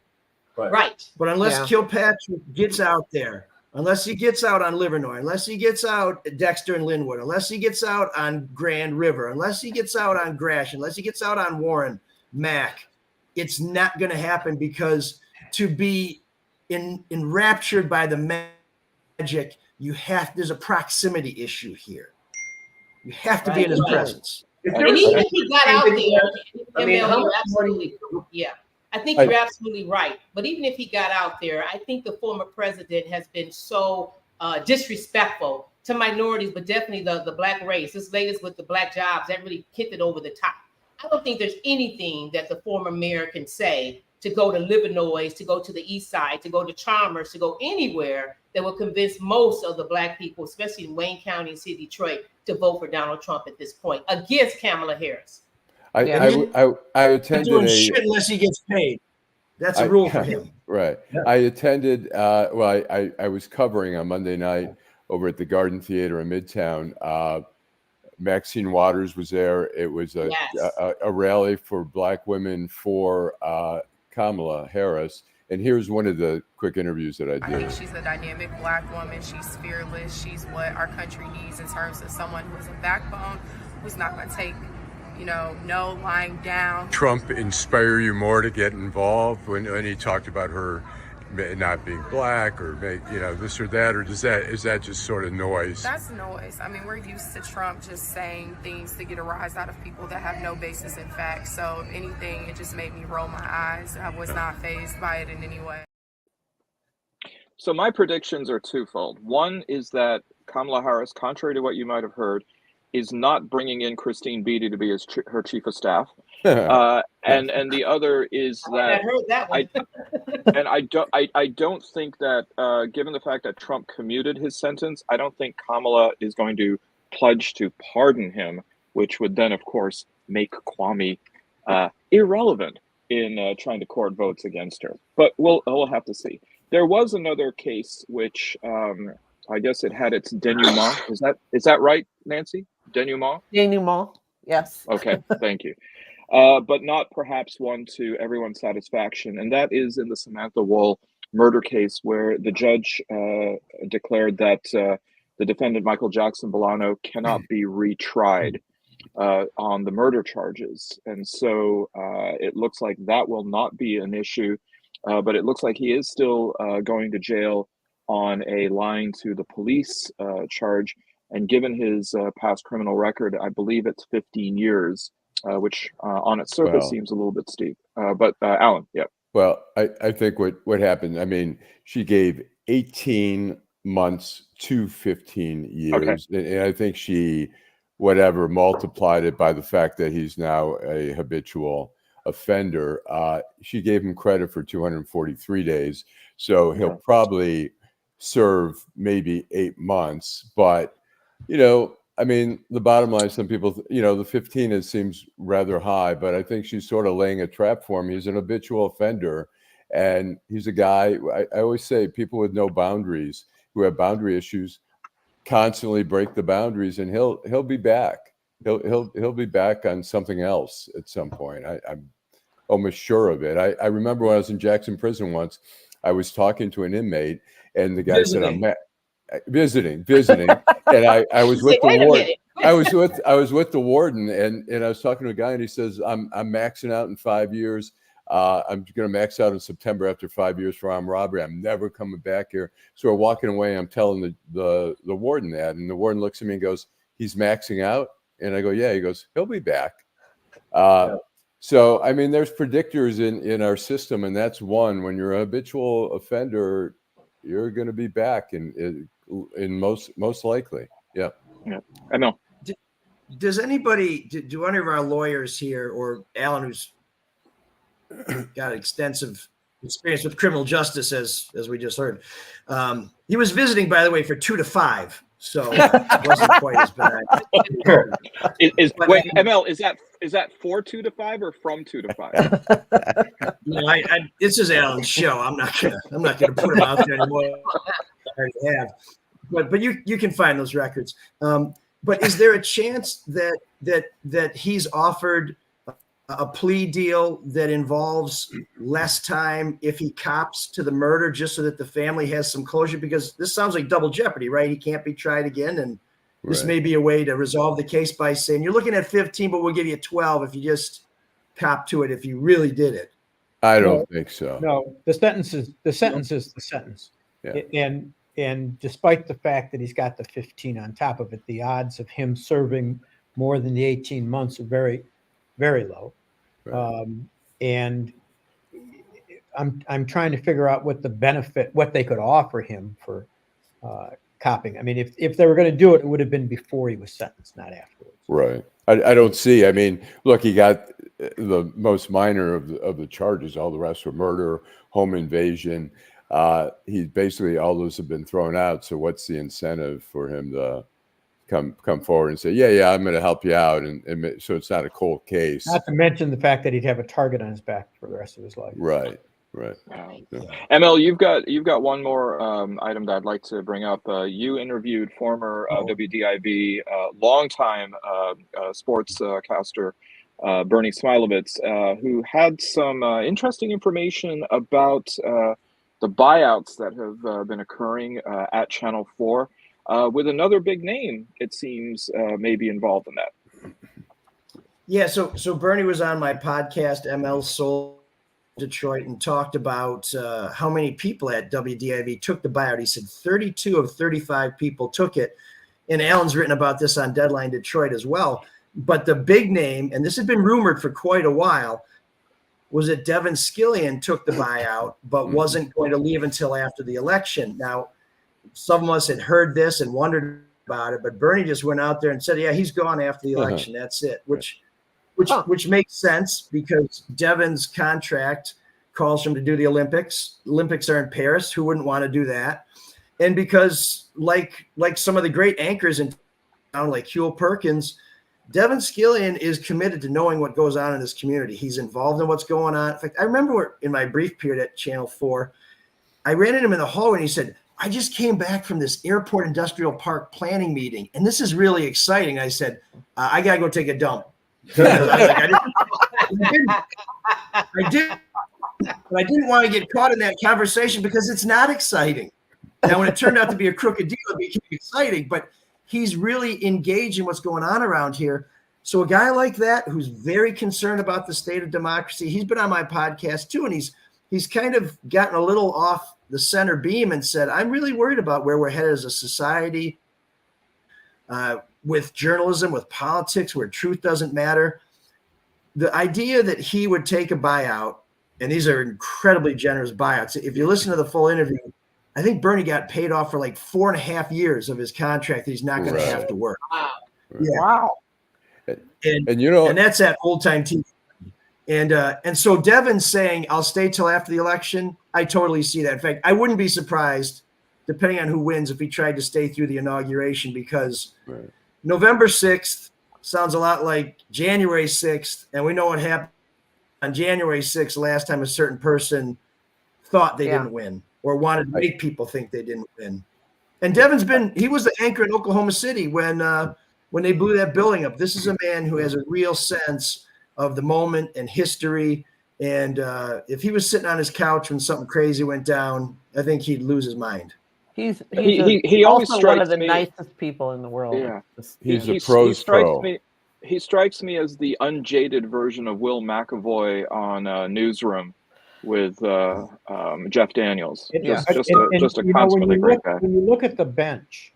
Right. But unless Kilpatrick gets out there, unless he gets out on Livernois, unless he gets out at Dexter and Linwood, unless he gets out on Grand River, unless he gets out on Gratiot, unless he gets out on Warren, Mac, it's not going to happen, because to be enraptured by the magic, there's a proximity issue here. You have to be in his presence. And even if he got out there, I think you're absolutely right. But even if he got out there, I think the former president has been so disrespectful to minorities, but definitely the black race. This latest with the black jobs, that really kicked it over the top. I don't think there's anything that the former mayor can say to go to Livernois, to go to the East Side, to go to Chalmers, to go anywhere that will convince most of the Black people, especially in Wayne County and City Detroit, to vote for Donald Trump at this point against Kamala Harris. I attended doing shit unless he gets paid. That's a rule for him. Right. Yeah. I attended, I was covering on Monday night over at the Garden Theater in Midtown. Maxine Waters was there. It was a rally for Black women for Kamala Harris. And here's one of the quick interviews that I did. I think she's a dynamic Black woman. She's fearless. She's what our country needs in terms of someone who's a backbone, who's not going to take, no lying down. Trump inspire you more to get involved when he talked about her not being Black or this or that, or is that just sort of noise? That's noise. I mean, we're used to Trump just saying things to get a rise out of people that have no basis in fact. So if anything, it just made me roll my eyes. I was not fazed by it in any way. So my predictions are twofold. One is that Kamala Harris, contrary to what you might have heard, is not bringing in Christine Beatty to be her chief of staff, and the other is that I heard that one. I don't think that given the fact that Trump commuted his sentence, I don't think Kamala is going to pledge to pardon him, which would then, of course, make Kwame irrelevant in trying to court votes against her. But we'll have to see. There was another case which I guess it had its denouement. Is that right, Nancy? Denouement? Denouement, yes. Okay, thank you. But not perhaps one to everyone's satisfaction, and that is in the Samantha Woll murder case, where the judge declared that the defendant, Michael Jackson Bolano, cannot be retried on the murder charges. And so it looks like that will not be an issue, but it looks like he is still going to jail on a lying to the police charge. And given his past criminal record, I believe it's 15 years, which on its surface seems a little bit steep. But Allan, yeah. Well, I think what happened, I mean, she gave 18 months to 15 years. Okay. And I think she, multiplied it by the fact that he's now a habitual offender. She gave him credit for 243 days. So he'll probably serve maybe 8 months. But I mean, the bottom line, some people, the 15 seems rather high, but I think she's sort of laying a trap for him. He's an habitual offender, and he's a guy, I always say, people with no boundaries, who have boundary issues, constantly break the boundaries, and he'll be back. He'll be back on something else at some point. I'm almost sure of it. I remember when I was in Jackson Prison once, I was talking to an inmate, and the guy said, I'm visiting, and I was with the warden. I was with the warden, and I was talking to a guy, and he says, I'm maxing out in 5 years. I'm going to max out in September after 5 years for armed robbery. I'm never coming back here. So we're walking away. I'm telling the warden that, and the warden looks at me and goes, he's maxing out? And I go, yeah. He goes, he'll be back. So, I mean, there's predictors in our system, and that's one. When you're a habitual offender, you're going to be back in most likely. Yeah. I know. Does anybody, do any of our lawyers here, or Allan, who's got extensive experience with criminal justice, as we just heard, he was visiting, by the way, for 2 to 5, so it wasn't quite as bad. Wait, ML, is that for 2 to 5 or from 2 to 5? This is Allan's show. I'm not gonna put him out there anymore. I already have. But you can find those records. But is there a chance that he's offered a plea deal that involves less time if he cops to the murder, just so that the family has some closure? Because this sounds like double jeopardy, right? He can't be tried again, and this may be a way to resolve the case by saying, you're looking at 15, but we'll give you 12 if you just cop to it, if you really did it. I don't think so. No, the sentence is the sentence. Yeah. And despite the fact that he's got the 15 on top of it, the odds of him serving more than the 18 months are very, very low. Right. And I'm trying to figure out what they could offer him for copying. I mean, if they were going to do it, it would have been before he was sentenced, not afterwards. Right. I don't see. I mean, look, he got the most minor of the charges. All the rest were murder, home invasion. He basically, all those have been thrown out. So what's the incentive for him to come forward and say, yeah, I'm going to help you out, and so it's not a cold case. Not to mention the fact that he'd have a target on his back for the rest of his life. Right. Yeah. ML, you've got one more item that I'd like to bring up. You interviewed former WDIV longtime sportscaster Bernie Smilovitz, who had some interesting information about the buyouts that have been occurring at Channel 4, with another big name, it seems, maybe involved in that. Yeah, so Bernie was on my podcast, ML Soul Detroit, and talked about how many people at WDIV took the buyout. He said 32 of 35 people took it. And Allan's written about this on Deadline Detroit as well. But the big name, and this had been rumored for quite a while, was that Devin Scillian took the buyout, but wasn't going to leave until after the election. Now, some of us had heard this and wondered about it, but Bernie just went out there and said, yeah, he's gone after the election. That's it, which makes sense because Devin's contract calls for him to do the Olympics. Olympics are in Paris. Who wouldn't want to do that? And because like some of the great anchors in town, like Huel Perkins, Devin Scillian is committed to knowing what goes on in this community. He's involved in what's going on. In fact, I remember in my brief period at Channel 4, I ran into him in the hallway and he said, I just came back from this airport industrial park planning meeting, and this is really exciting. I said, I got to go take a dump. I didn't want to get caught in that conversation because it's not exciting. Now, when it turned out to be a crooked deal, it became exciting, but he's really engaged in what's going on around here. So a guy like that, who's very concerned about the state of democracy, he's been on my podcast too, and he's kind of gotten a little off the center beam and said, I'm really worried about where we're headed as a society, with journalism, with politics, where truth doesn't matter. The idea that he would take a buyout, and these are incredibly generous buyouts. If you listen to the full interview, I think Bernie got paid off for like 4.5 years of his contract that he's not going to have to work. Wow. Yeah. Wow. And you know, and that's at old time TV. And so Devin's saying, I'll stay till after the election. I totally see that. In fact, I wouldn't be surprised, depending on who wins, if he tried to stay through the inauguration, because November 6th sounds a lot like January 6th. And we know what happened on January 6th last time a certain person thought they didn't win or wanted to make people think they didn't win. And Devin's he was the anchor in Oklahoma City when they blew that building up. This is a man who has a real sense of the moment and history. And if he was sitting on his couch when something crazy went down, I think he'd lose his mind. He always also one of the nicest people in the world. Yeah, he's a pro's pro. He strikes me as the unjaded version of Will McAvoy on Newsroom with Jeff Daniels. Just a constantly great guy. When you look at the bench,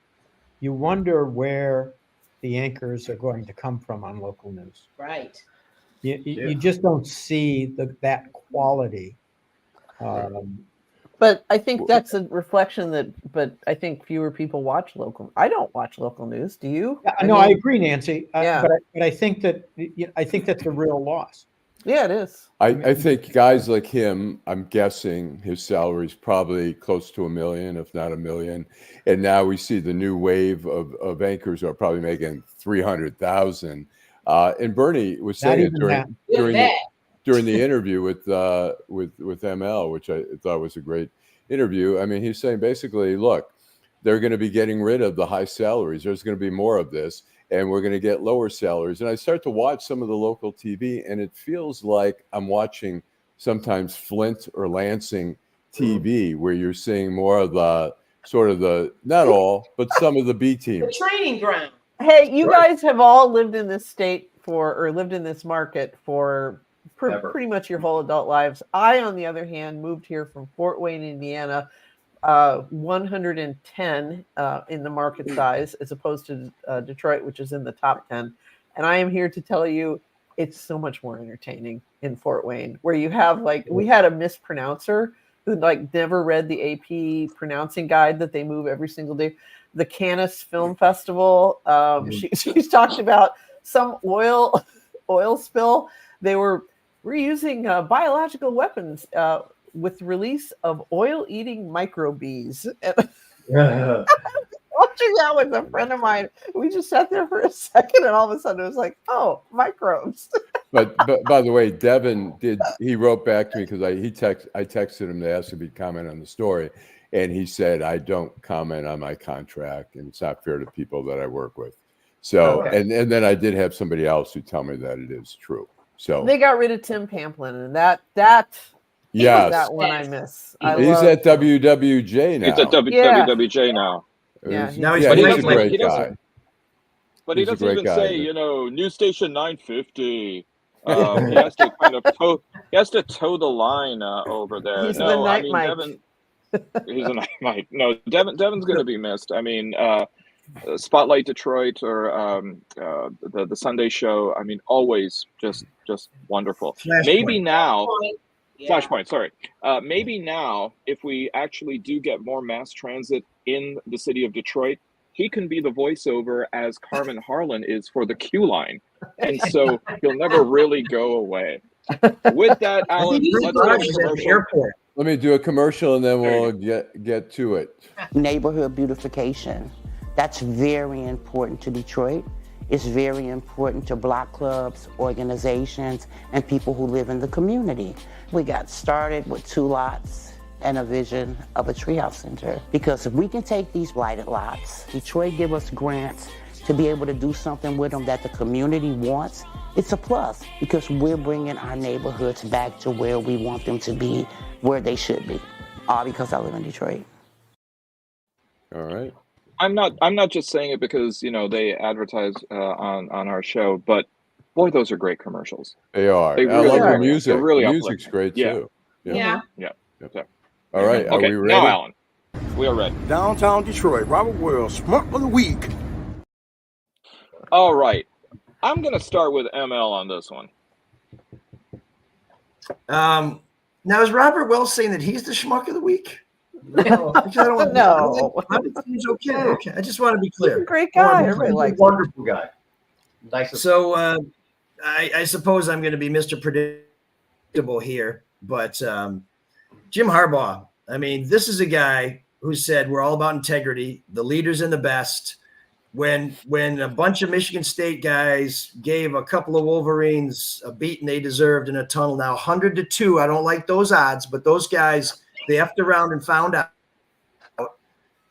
you wonder where the anchors are going to come from on local news. Right. You just don't see that quality. But I think that's a reflection but I think fewer people watch local. I don't watch local news. Do you? I agree, Nancy. But I think that's a real loss. Yeah, it is. I think guys like him, I'm guessing his salary is probably close to $1 million, if not $1 million. And now we see the new wave of anchors are probably making $300,000. And Bernie was saying during the interview with ML, which I thought was a great interview. I mean, he's saying basically, look, they're going to be getting rid of the high salaries. There's going to be more of this, and we're going to get lower salaries. And I start to watch some of the local TV, and it feels like I'm watching sometimes Flint or Lansing TV, where you're seeing more of the sort of not all, but some of the B teams. The training ground. Hey, you guys have all lived in this state lived in this market for pretty much your whole adult lives. I, on the other hand, moved here from Fort Wayne, Indiana, 110 in the market size, as opposed to Detroit, which is in the top 10. And I am here to tell you, it's so much more entertaining in Fort Wayne, where you have we had a mispronouncer who never read the AP pronouncing guide that they move every single day. The Canis Film Festival. She's talked about some oil spill. They were reusing biological weapons with release of oil-eating microbees. Yeah. Watching that with a friend of mine, we just sat there for a second, and all of a sudden it was like, oh, microbes. But by the way, Devin he wrote back to me because I texted him to ask if he'd comment on the story, and he said, I don't comment on my contract, and it's not fair to people that I work with. So, Okay. and then I did have somebody else who tell me that it is true. So They got rid of Tim Pamplin, and that yes, that one I miss. he's at WWJ now. He's at WWJ now. Yeah, Now he's But he's a doesn't- great he doesn't- guy. But he He's a doesn't great even guy, say, but- news station 950. He has to kind of toe the line over there. He's the night Mike. Devin, he's a night Mike. No, Devin's going to be missed. I mean, Spotlight Detroit or the Sunday show. I mean, always just wonderful. Flashpoint. Maybe now. Yeah. Flashpoint, sorry. Maybe now, if we actually do get more mass transit in the city of Detroit, he can be the voiceover as Carmen Harlan is for the Q line. And so he'll never really go away. With that, Alan, let's go to commercial. Airport. Let me do a commercial and then we'll get to it. Neighborhood beautification. That's very important to Detroit. It's very important to block clubs, organizations, and people who live in the community. We got started with 2 lots and a vision of a treehouse center. Because if we can take these blighted lots, Detroit give us grants to be able to do something with them that the community wants, it's a plus because we're bringing our neighborhoods back to where we want them to be, where they should be. All because I live in Detroit. All right. I'm not just saying it because they advertise on our show, but boy, those are great commercials. They are. They I really love are. the music. They're really The music's great Yeah. too. Yeah. Okay. All right. Are Okay, we ready? now Alan, we are ready. Downtown Detroit, Robert Wells, Schmuck of the Week. All right. I'm going to start with ML on this one. Now is Robert Wells saying that he's the schmuck of the week? No. He's okay. I just want to be clear. He's a great guy. Everybody He's a likes him. wonderful guy. Nice. So I suppose I'm going to be Mr. Predictable here, but Jim Harbaugh, I mean, this is a guy who said we're all about integrity, the leaders and the best. When a bunch of Michigan State guys gave a couple of Wolverines a beating they deserved in a tunnel, now 100-2, I don't like those odds, but those guys, they effed around and found out.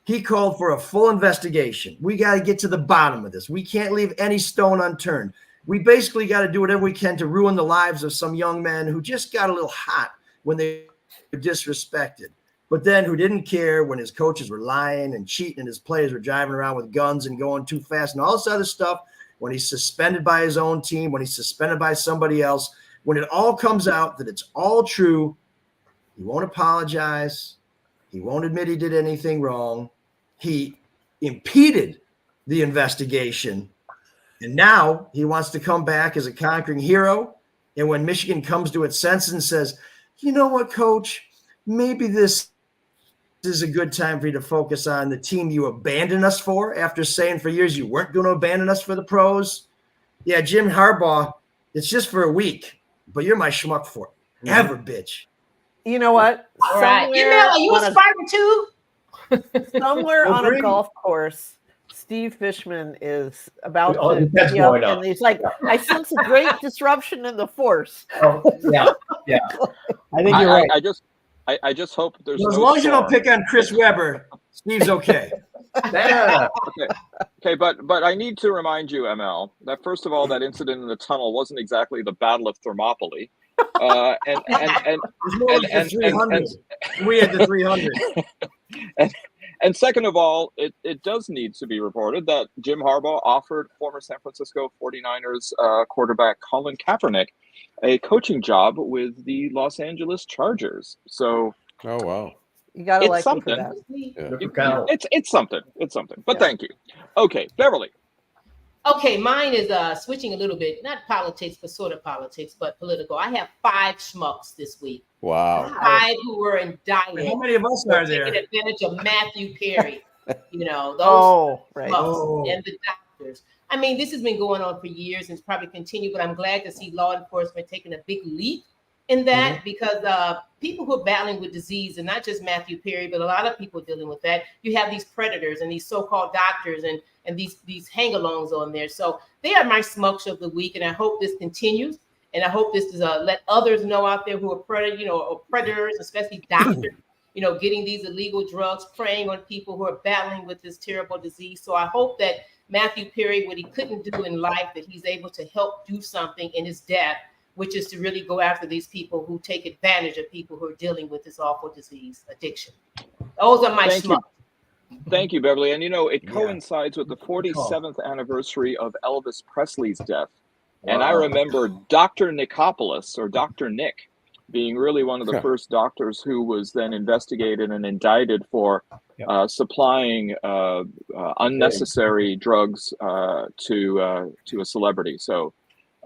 He called for a full investigation. We got to get to the bottom of this. We can't leave any stone unturned. We basically got to do whatever we can to ruin the lives of some young men who just got a little hot when they were disrespected, but then who didn't care when his coaches were lying and cheating and his players were driving around with guns and going too fast and all this other stuff, when he's suspended by his own team, when he's suspended by somebody else, when it all comes out that it's all true, he won't apologize. He won't admit he did anything wrong. He impeded the investigation. And now he wants to come back as a conquering hero. And when Michigan comes to its senses and says, you know what, coach, maybe this is a good time for you to focus on the team you abandoned us for after saying for years you weren't going to abandon us for the pros. Yeah, Jim Harbaugh, it's just for a week, but you're my schmuck for ever, bitch. You know what? All right. Are you aspiring too? Somewhere on a Agreed. golf course, Steve Fishman is about Oh, to that's tee up, going up. and he's like, I sense a great disruption in the force. Oh, yeah. I think you're right. I just hope there's As no long as you don't storm. pick on Chris Webber, Steve's okay. Yeah. Okay, but I need to remind you, ML, that first of all, that incident in the tunnel wasn't exactly the Battle of Thermopylae. It was more like the 300. We had the 300. And second of all, it does need to be reported that Jim Harbaugh offered former San Francisco 49ers quarterback Colin Kaepernick a coaching job with the Los Angeles Chargers. So, oh wow, You gotta it's like him something. for that. Yeah. It's something. It's something. But thank you. Okay, Beverly. Okay, mine is switching a little bit, not politics, but sort of politics, but political. I have 5 schmucks this week. Wow. 5 who were indicted. How many of us for are there? taking advantage of Matthew Perry. Those Oh, right. schmucks and the doctors. I mean, this has been going on for years and it's probably continued, but I'm glad to see law enforcement taking a big leap in that because people who are battling with disease, and not just Matthew Perry, but a lot of people dealing with that, you have these predators and these so-called doctors and these hang-alongs on there. So they are my smokes of the week, and I hope this continues. And I hope this is let others know out there who are predators, especially doctors, getting these illegal drugs, preying on people who are battling with this terrible disease. So I hope that Matthew Perry, what he couldn't do in life, that he's able to help do something in his death, which is to really go after these people who take advantage of people who are dealing with this awful disease, addiction. Those are my schmucks. Thank you, Beverly. And it coincides with the 47th anniversary of Elvis Presley's death. Wow. And I remember Dr. Nicopolis, or Dr. Nick, being really one of the first doctors who was then investigated and indicted for supplying unnecessary drugs to a celebrity. So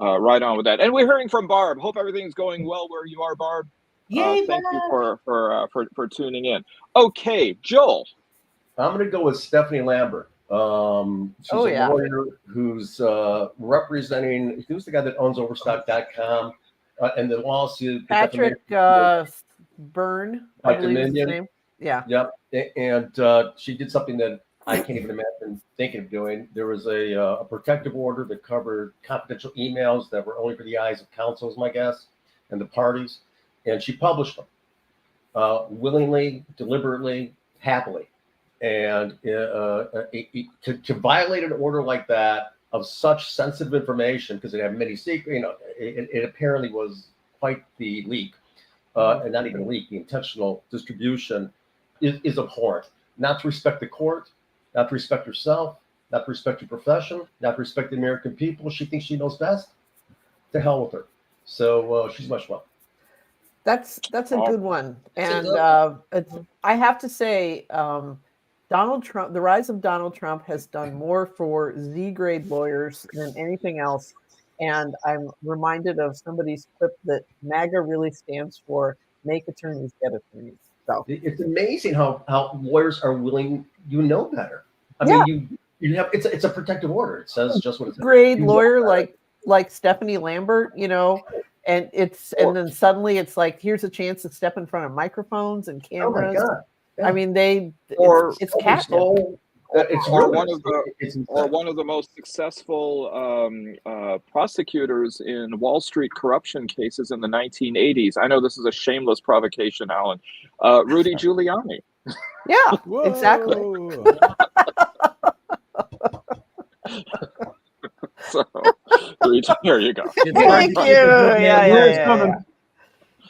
right on with that. And we're hearing from Barb. Hope everything's going well where you are, Barb. Yay, thank you for tuning in. Okay, Joel. I'm going to go with Stephanie Lambert. She's a lawyer who's representing, who's the guy that owns Overstock.com and the lawsuit. Patrick Byrne, I believe is his name. Yeah. Yep. And she did something that I can't even imagine thinking of doing. There was a protective order that covered confidential emails that were only for the eyes of counsel, is my guess, and the parties. And she published them willingly, deliberately, happily. And to violate an order like that of such sensitive information, because it had many secrets, it apparently was quite the leak, and not even a leak, the intentional distribution is abhorrent. Not to respect the court, not to respect herself, not to respect your profession, not to respect the American people. She thinks she knows best. To hell with her. So she's much fun. That's a good one, and I have to say. Donald Trump, the rise of Donald Trump has done more for Z-grade lawyers than anything else. And I'm reminded of somebody's quip that MAGA really stands for make attorneys get attorneys. So it's amazing how lawyers are willing, better. I mean, you have it's a protective order. It says just what it says. Grade lawyer like Stephanie Lambert, and then suddenly it's like, here's a chance to step in front of microphones and cameras. Oh my God. Yeah. I mean, it's catnip. Or one of the most successful prosecutors in Wall Street corruption cases in the 1980s. I know this is a shameless provocation, Alan. Rudy Giuliani. Yeah, exactly. So, here you go. Thank you. Yeah.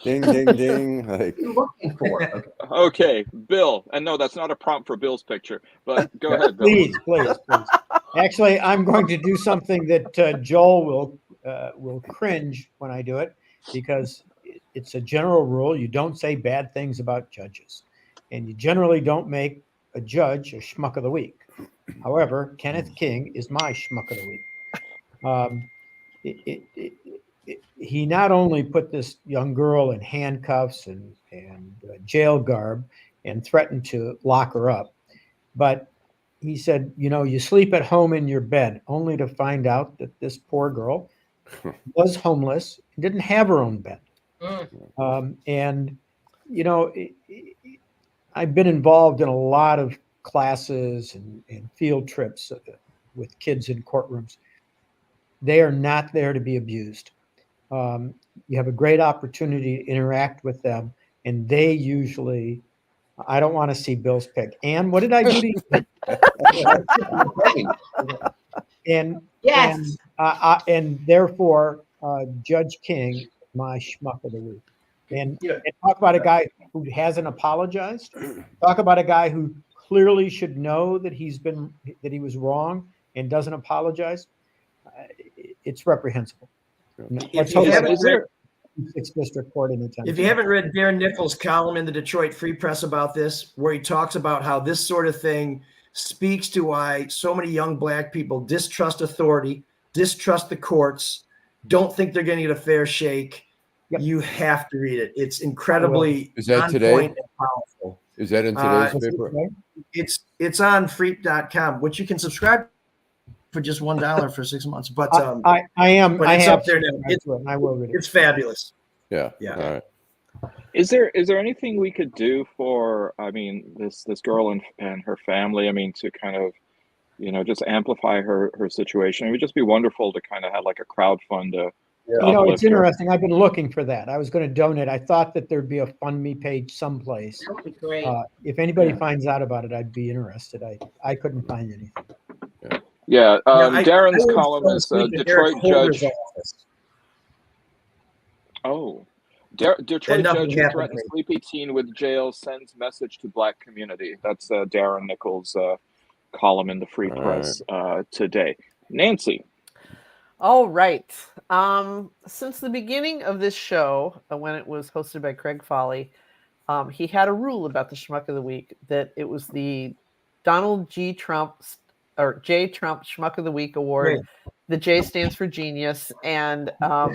Ding, ding, ding. Like, you're looking for it. Okay, Bill. And no, that's not a prompt for Bill's picture, but go ahead, Bill. Please. Actually, I'm going to do something that Joel will cringe when I do it, because it's a general rule. You don't say bad things about judges, and you generally don't make a judge a schmuck of the week. However, Kenneth King is my schmuck of the week. He not only put this young girl in handcuffs and jail garb and threatened to lock her up, but he said, you sleep at home in your bed, only to find out that this poor girl was homeless and didn't have her own bed. I've been involved in a lot of classes and field trips with kids in courtrooms. They are not there to be abused. You have a great opportunity to interact with them, and they usually, I don't want to see Bill's pick. Ann, what did I do to you? And therefore, Judge King, my schmuck of the week. And talk about a guy who hasn't apologized. Talk about a guy who clearly should know that he was wrong and doesn't apologize. It's reprehensible. If you haven't read Darren Nichols' column in the Detroit Free Press about this, where he talks about how this sort of thing speaks to why so many young Black people distrust authority, distrust the courts, don't think they're going to get a fair shake. Yep. You have to read it. It's incredibly Is that today? And powerful. Is that in today's paper? It's on freep.com, which you can subscribe for just $1 for 6 months. But I am. But I it's have up there now. I will read it. It's fabulous. Yeah. Yeah. All right. Is there anything we could do for, I mean, this girl and her family? I mean, to kind of, just amplify her situation. It would just be wonderful to kind of have like a crowdfund to it's interesting. I've been looking for that. I was going to donate. I thought that there'd be a fund me page someplace. That would be great. If anybody finds out about it, I'd be interested. I couldn't find anything. Yeah, Darren's I column is Detroit judge. Oh, Detroit judge who threatens sleepy teen with jail sends message to Black community. That's Darren Nichols' column in the Free Press today. Nancy. All right. Since the beginning of this show, when it was hosted by Craig Foley, he had a rule about the Schmuck of the Week, that it was the Donald J. Trump Schmuck of the Week award. Great. The J stands for genius, and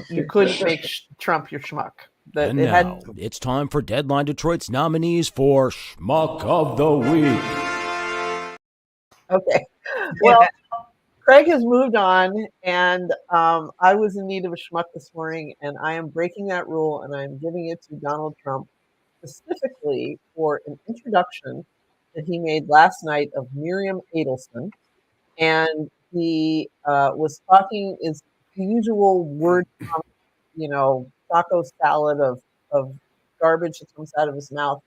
you couldn't make Trump your schmuck. And now it's time for Deadline Detroit's nominees for Schmuck of the Week. Okay. Well, Craig has moved on, and I was in need of a schmuck this morning, and I am breaking that rule, and I'm giving it to Donald Trump specifically for an introduction that he made last night of Miriam Adelson. And he was talking is the usual word, taco salad of garbage that comes out of his mouth.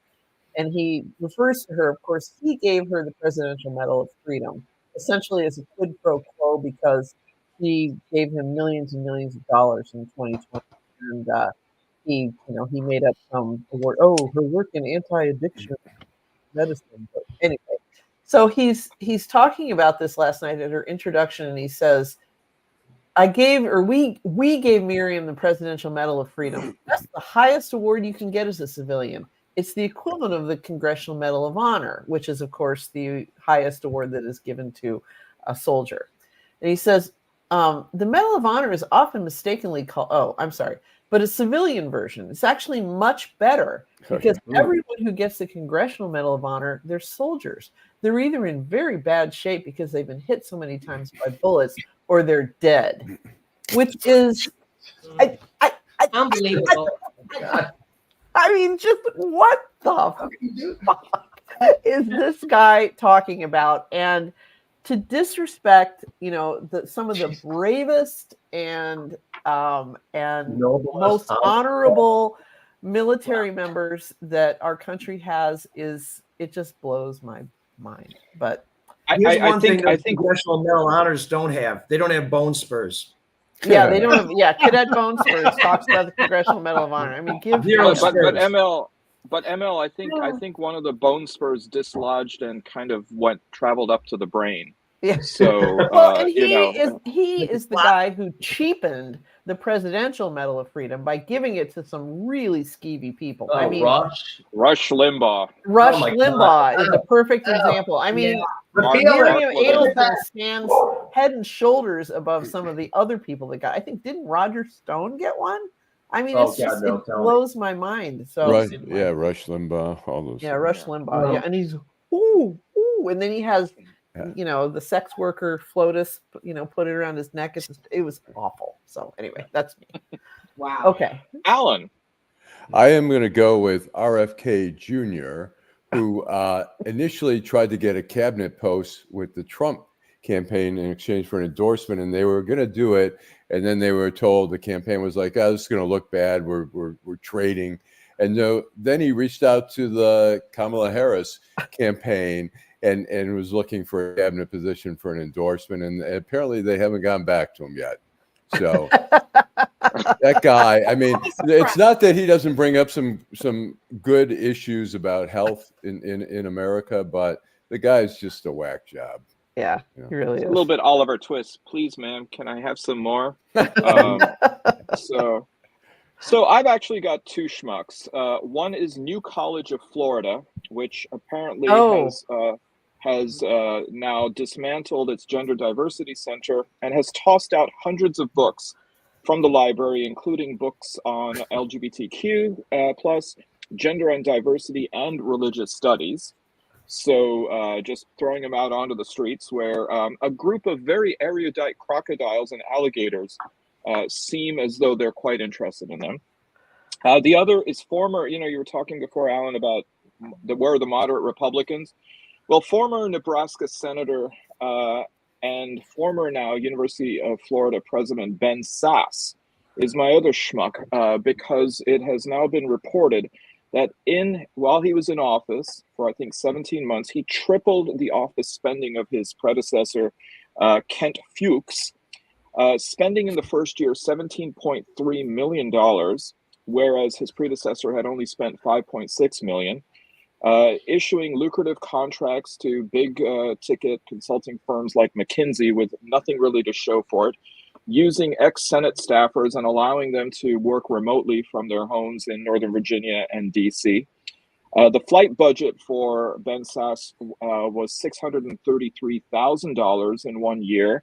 And he refers to her, of course, he gave her the Presidential Medal of Freedom, essentially as a quid pro quo, because he gave him millions and millions of dollars in 2020. And he made up some award. Oh, her work in anti-addiction medicine. But anyway, so he's talking about this last night at her introduction, and he says, we gave Miriam the Presidential Medal of Freedom. That's the highest award you can get as a civilian. It's the equivalent of the Congressional Medal of Honor, which is, of course, the highest award that is given to a soldier. And he says, the Medal of Honor is often mistakenly called, but a civilian version. It's actually much better, because everyone who gets the Congressional Medal of Honor, they're soldiers. They're either in very bad shape because they've been hit so many times by bullets, or they're dead, which is unbelievable. I mean, just what the fuck is this guy talking about? And to disrespect, some of the bravest and most honorable military members that our country has, it just blows my mind. But I think Congressional Medal of Honors don't have. They don't have bone spurs. Yeah, they don't have. Yeah, Cadet Bone Spurs talks about the Congressional Medal of Honor. I mean, but ML, I think one of the bone spurs dislodged and kind of traveled up to the brain. Yeah. So and he is the guy who cheapened the Presidential Medal of Freedom by giving it to some really skeevy people. Oh, I mean, Rush Limbaugh. Rush Limbaugh is a perfect example. I mean, Miriam Adelson stands head and shoulders above some of the other people that got. I think, didn't Roger Stone get one? I mean, it blows my mind. So Rush Limbaugh, all those. Yeah, Rush Limbaugh. Yeah, and he's ooh, and then he has. The sex worker FLOTUS, put it around his neck. It was awful. So anyway, that's me. Wow. Okay. Allan. I am going to go with RFK Jr., who initially tried to get a cabinet post with the Trump campaign in exchange for an endorsement, and they were going to do it. And then they were told, the campaign was like, oh, this is going to look bad. We're trading. And then he reached out to the Kamala Harris campaign and was looking for a cabinet position for an endorsement. And apparently they haven't gone back to him yet. So that guy, I mean, it's not that he doesn't bring up some good issues about health in America, but the guy's just a whack job. Yeah, he really is. A little bit Oliver Twist. Please, ma'am, can I have some more? So I've actually got two schmucks. One is New College of Florida, which apparently has now dismantled its Gender Diversity Center and has tossed out hundreds of books from the library, including books on LGBTQ plus, gender and diversity, and religious studies. So just throwing them out onto the streets where a group of very erudite crocodiles and alligators seem as though they're quite interested in them. The other is former, you were talking before, Alan, about where are the moderate Republicans? Well, former Nebraska Senator and former now University of Florida President Ben Sasse is my other schmuck, because it has now been reported that while he was in office for, I think, 17 months, he tripled the office spending of his predecessor, Kent Fuchs, spending in the first year $17.3 million, whereas his predecessor had only spent $5.6 million. Issuing lucrative contracts to big ticket consulting firms like McKinsey with nothing really to show for it, using ex-Senate staffers and allowing them to work remotely from their homes in Northern Virginia and DC. The flight budget for Ben Sasse was $633,000 in 1 year.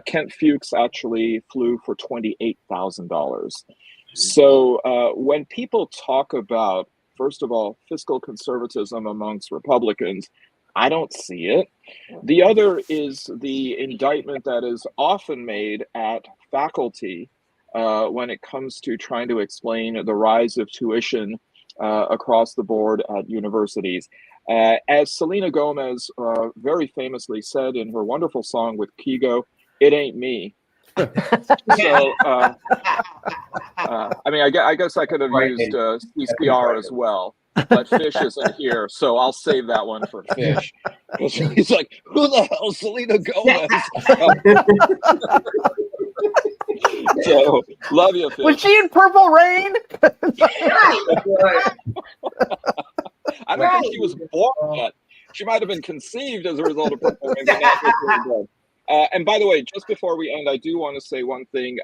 Kent Fuchs actually flew for $28,000. So when people talk about, first of all, fiscal conservatism amongst Republicans, I don't see it. The other is the indictment that is often made at faculty when it comes to trying to explain the rise of tuition across the board at universities. As Selena Gomez very famously said in her wonderful song with Kigo, "It ain't me." So, I mean, I guess I could have used CCR as well, but Fish isn't here, so I'll save that one for Fish. He's like, who the hell is Selena Gomez? So, love you, Fish. Was she in Purple Rain? I don't think she was born yet. She might have been conceived as a result of Purple Rain, but not dead. And by the way, just before we end, I do want to say one thing.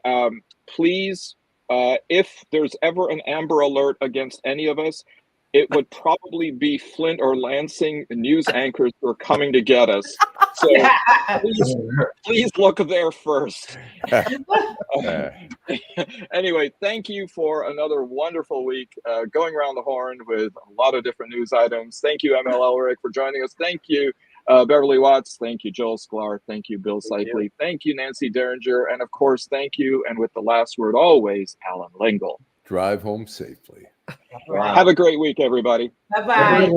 Please, if there's ever an Amber Alert against any of us, it would probably be Flint or Lansing news anchors who are coming to get us. So please look there first. Anyway, thank you for another wonderful week going around the horn with a lot of different news items. Thank you, ML Elrick, for joining us. Thank you, Beverly Watts. Thank you, Joel Sklar. Thank you, Bill Seikaly. Thank you, Nancy Derringer. And of course, thank you, and with the last word always, Allan Lengel. Drive home safely. Have a great week, everybody. Bye-bye.